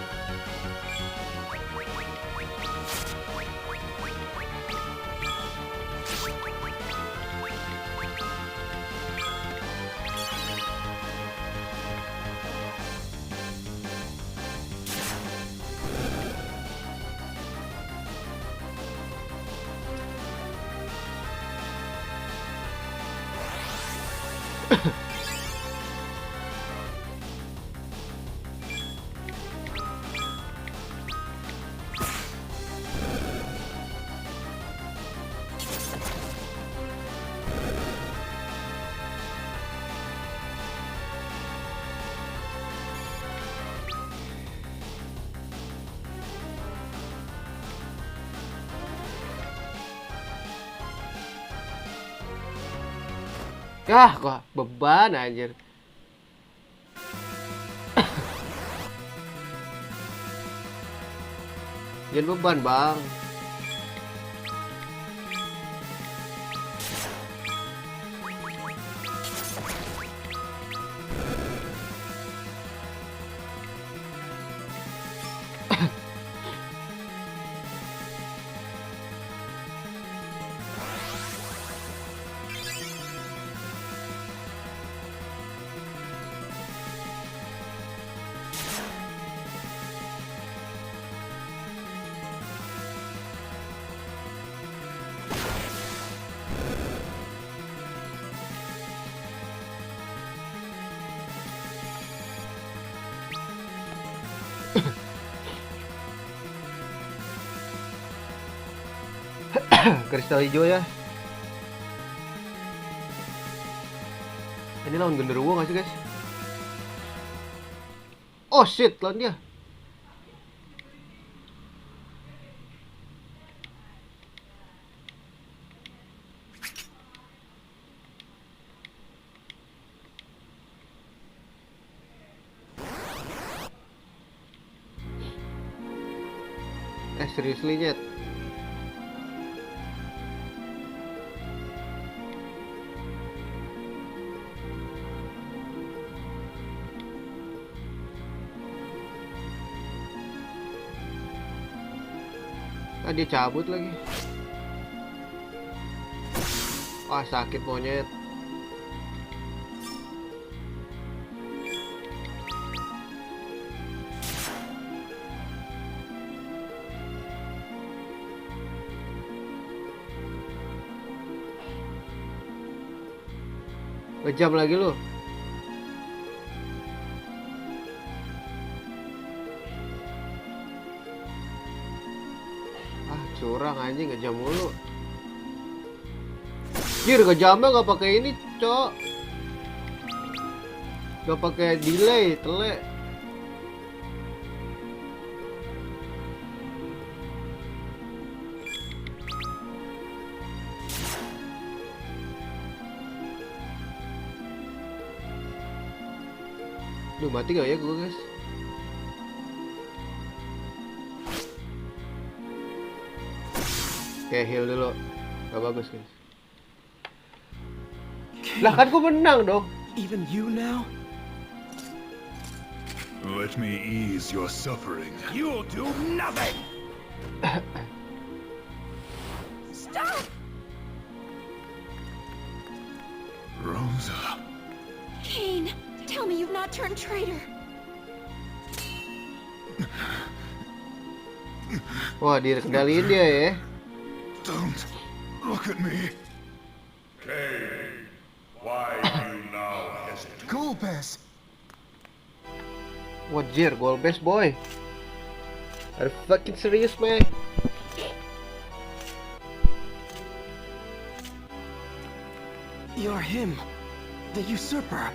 Yah, kok beban anjir. Jangan beban, Bang. Kristal hijau ya. Ini lawan genderuwo gak sih guys? Oh shit, lawan dia. Seriously nyet. Ah, dia cabut lagi. Wah, sakit monyet. Kejam lagi lu. Curang anjing, ngejam mulu. Jir, ngejamnya nggak pakai ini, cok. Nggak pakai delay, telek. Duh, mati gak ya gue guys? Oke, heal dulu. Gak bagus guys. Lah kan gue menang dong. Even you now? Let me ease your suffering. You'll do nothing! Stop! Rosa. Kane, tell me you've not turned traitor. Wah, dikendaliin dia ya. Don't look at me. Kane, why do you now hesitate? Cool pass! Wajir, goal best boy. Are you fucking serious, man? You're him, the usurper.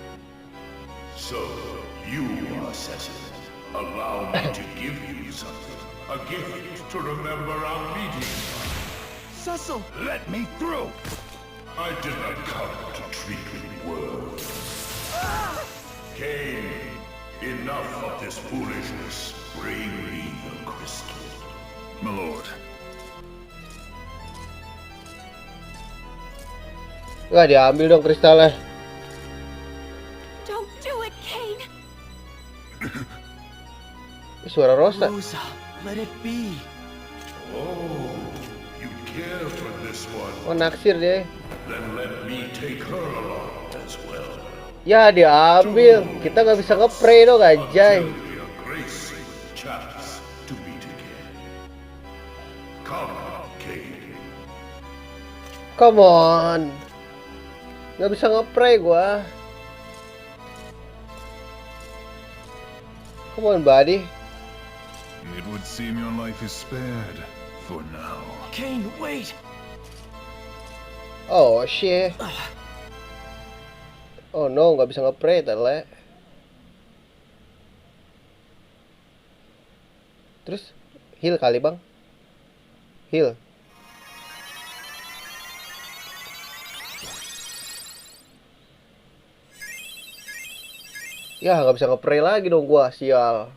So, you are Cecil. Allow me to give you something. A gift to remember our meeting. Cecil! Let me through! I did not come to treat you well. Kane, enough of this foolishness. Bring me the crystal. My lord. Nggak diambil dong kristalnya. Don't do it, Kane. Ih, suara Rosa. Rosa, let it be. Oh, you care for this one? Oh, naksir dia. Then let me take her along as well. Ya diambil. Kita nggak bisa nge-pray dong, anjay. Till we are gracing the chance to meet again. Come, Kane. Come on. Nggak bisa nge-pray gua. Come on, buddy. It would seem your life is spared for now. Kane, wait! Oh shit. Oh no, nggak bisa nge-pray tele. Terus heal kali bang. Heal. Ya nggak bisa nge-pray lagi dong gua, sial.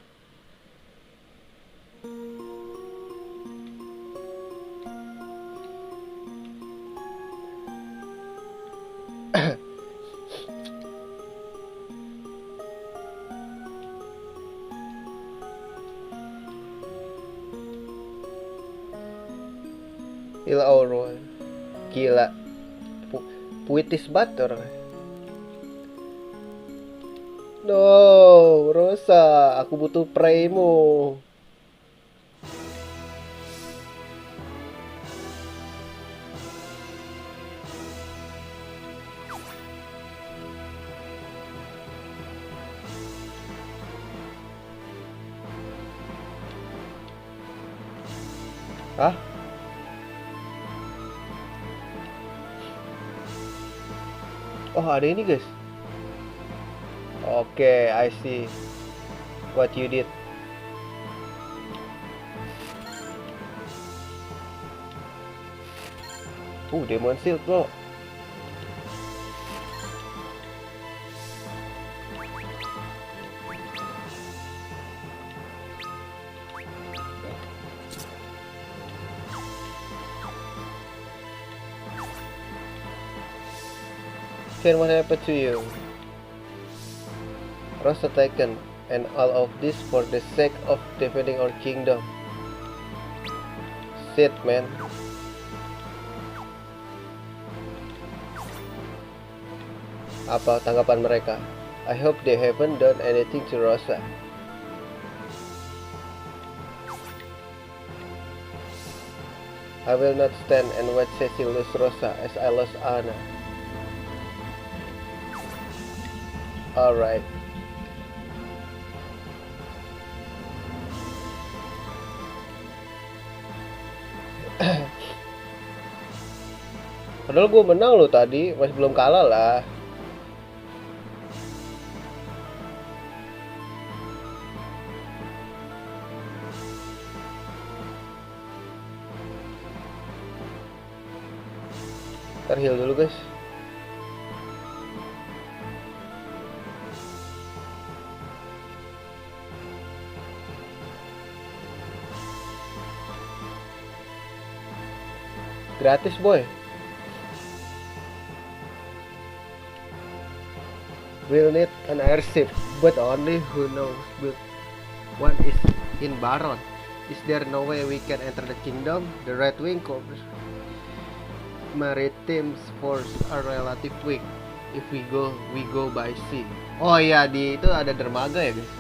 Heal Aurora. Gila. Puitis banget orang. No, Rosa, aku butuh praymu. Hah? Oh, ada ini, guys. Oke, I see what you did. Demon Shield, bro. Ken, what happened to you? Rosa taken, and all of this for the sake of defending our kingdom. Shit, man. Apa tanggapan mereka? I hope they haven't done anything to Rosa. I will not stand and watch Cecil lose Rosa as I lost Anna. Alright. Padahal gue menang loh tadi, masih belum kalah lah. Ntar heal dulu guys. gratis boy. We'll need an airship, but only who knows build one is in Baron. Is there no way we can enter the kingdom? The Red Wing Corps maritime force are relative weak. If we go by sea. Oh iya, di itu ada dermaga ya guys.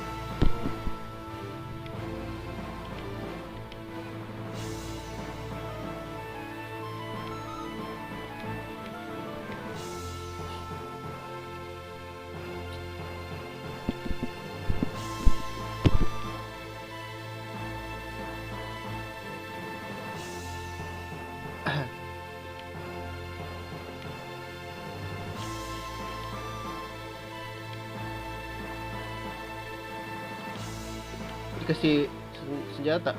Dikasih senjata.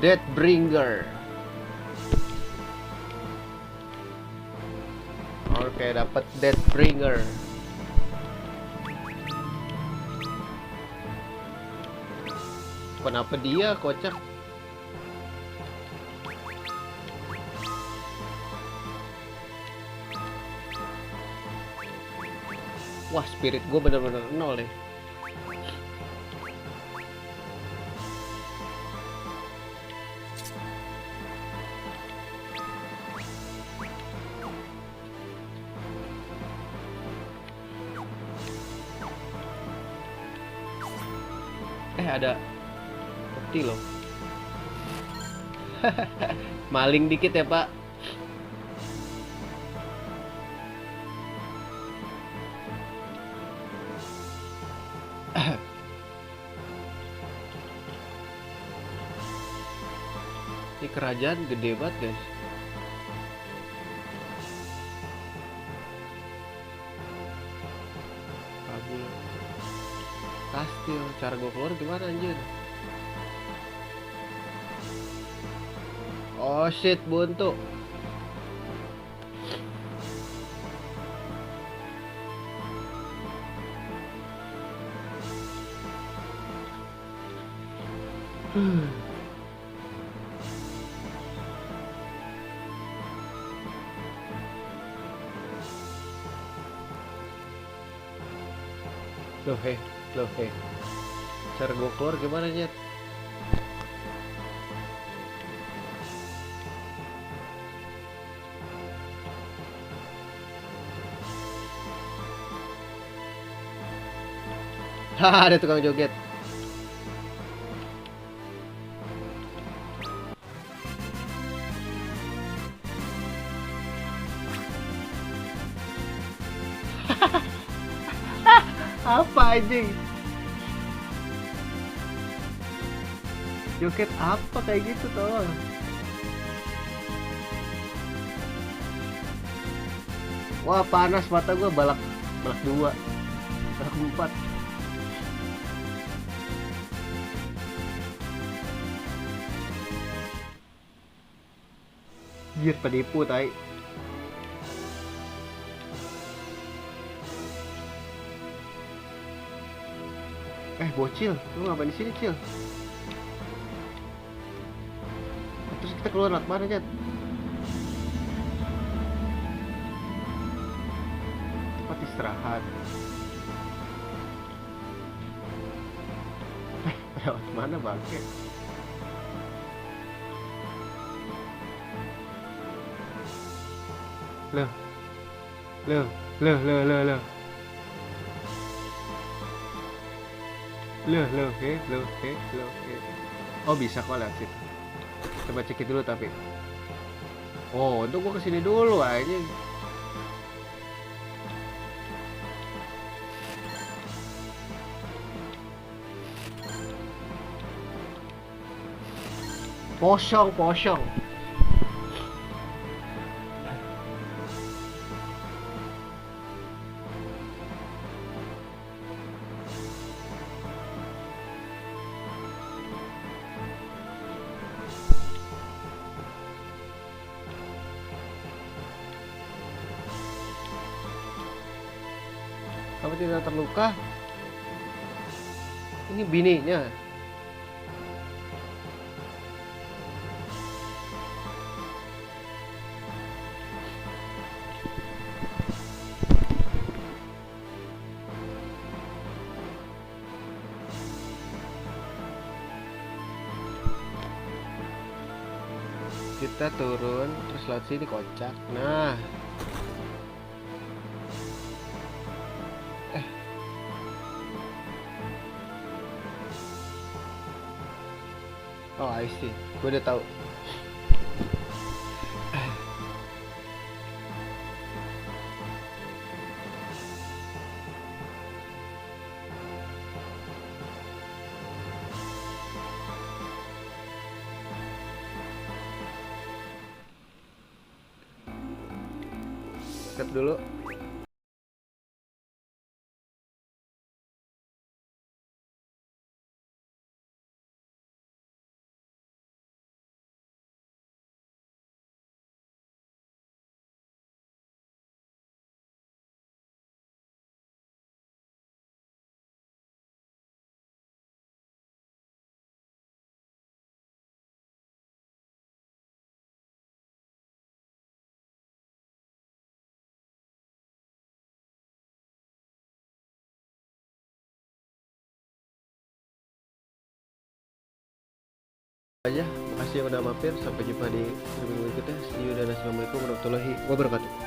Deathbringer. Oke, dapat Deathbringer. Kenapa dia kocak? Wah, spirit gue bener-bener nol deh. Ada peti loh. Maling dikit ya pak. Ini kerajaan gede banget guys. Kabul kastil, cara gue keluar gimana anjir? Oh shit, buntu. Loh, cara gue keluar gimana nyet? Haha, ada tukang joget. Apa anjing? Joget apa kayak gitu tolong? Wah panas mata gue, balak 2, balak 4. Gir penipu tai. Bocil, lu ngapain di sini, Cil? Terus kita keluar lewat mana, Cat? Tempat istirahat. Lewat mana, bangke? Loh. Oh bisa kok lihat situ. Coba cek dulu tapi. Oh untuk gua kesini dulu aja. Posong. Kamu tidak terluka. Ini bininya. Kita turun terus lewat sini kocak. Nah. Oh, I see. Gue udah tahu. Save dulu. Aja, makasih yang udah mampir. Sampai jumpa di video berikutnya. See you dan assalamualaikum warahmatullahi wabarakatuh.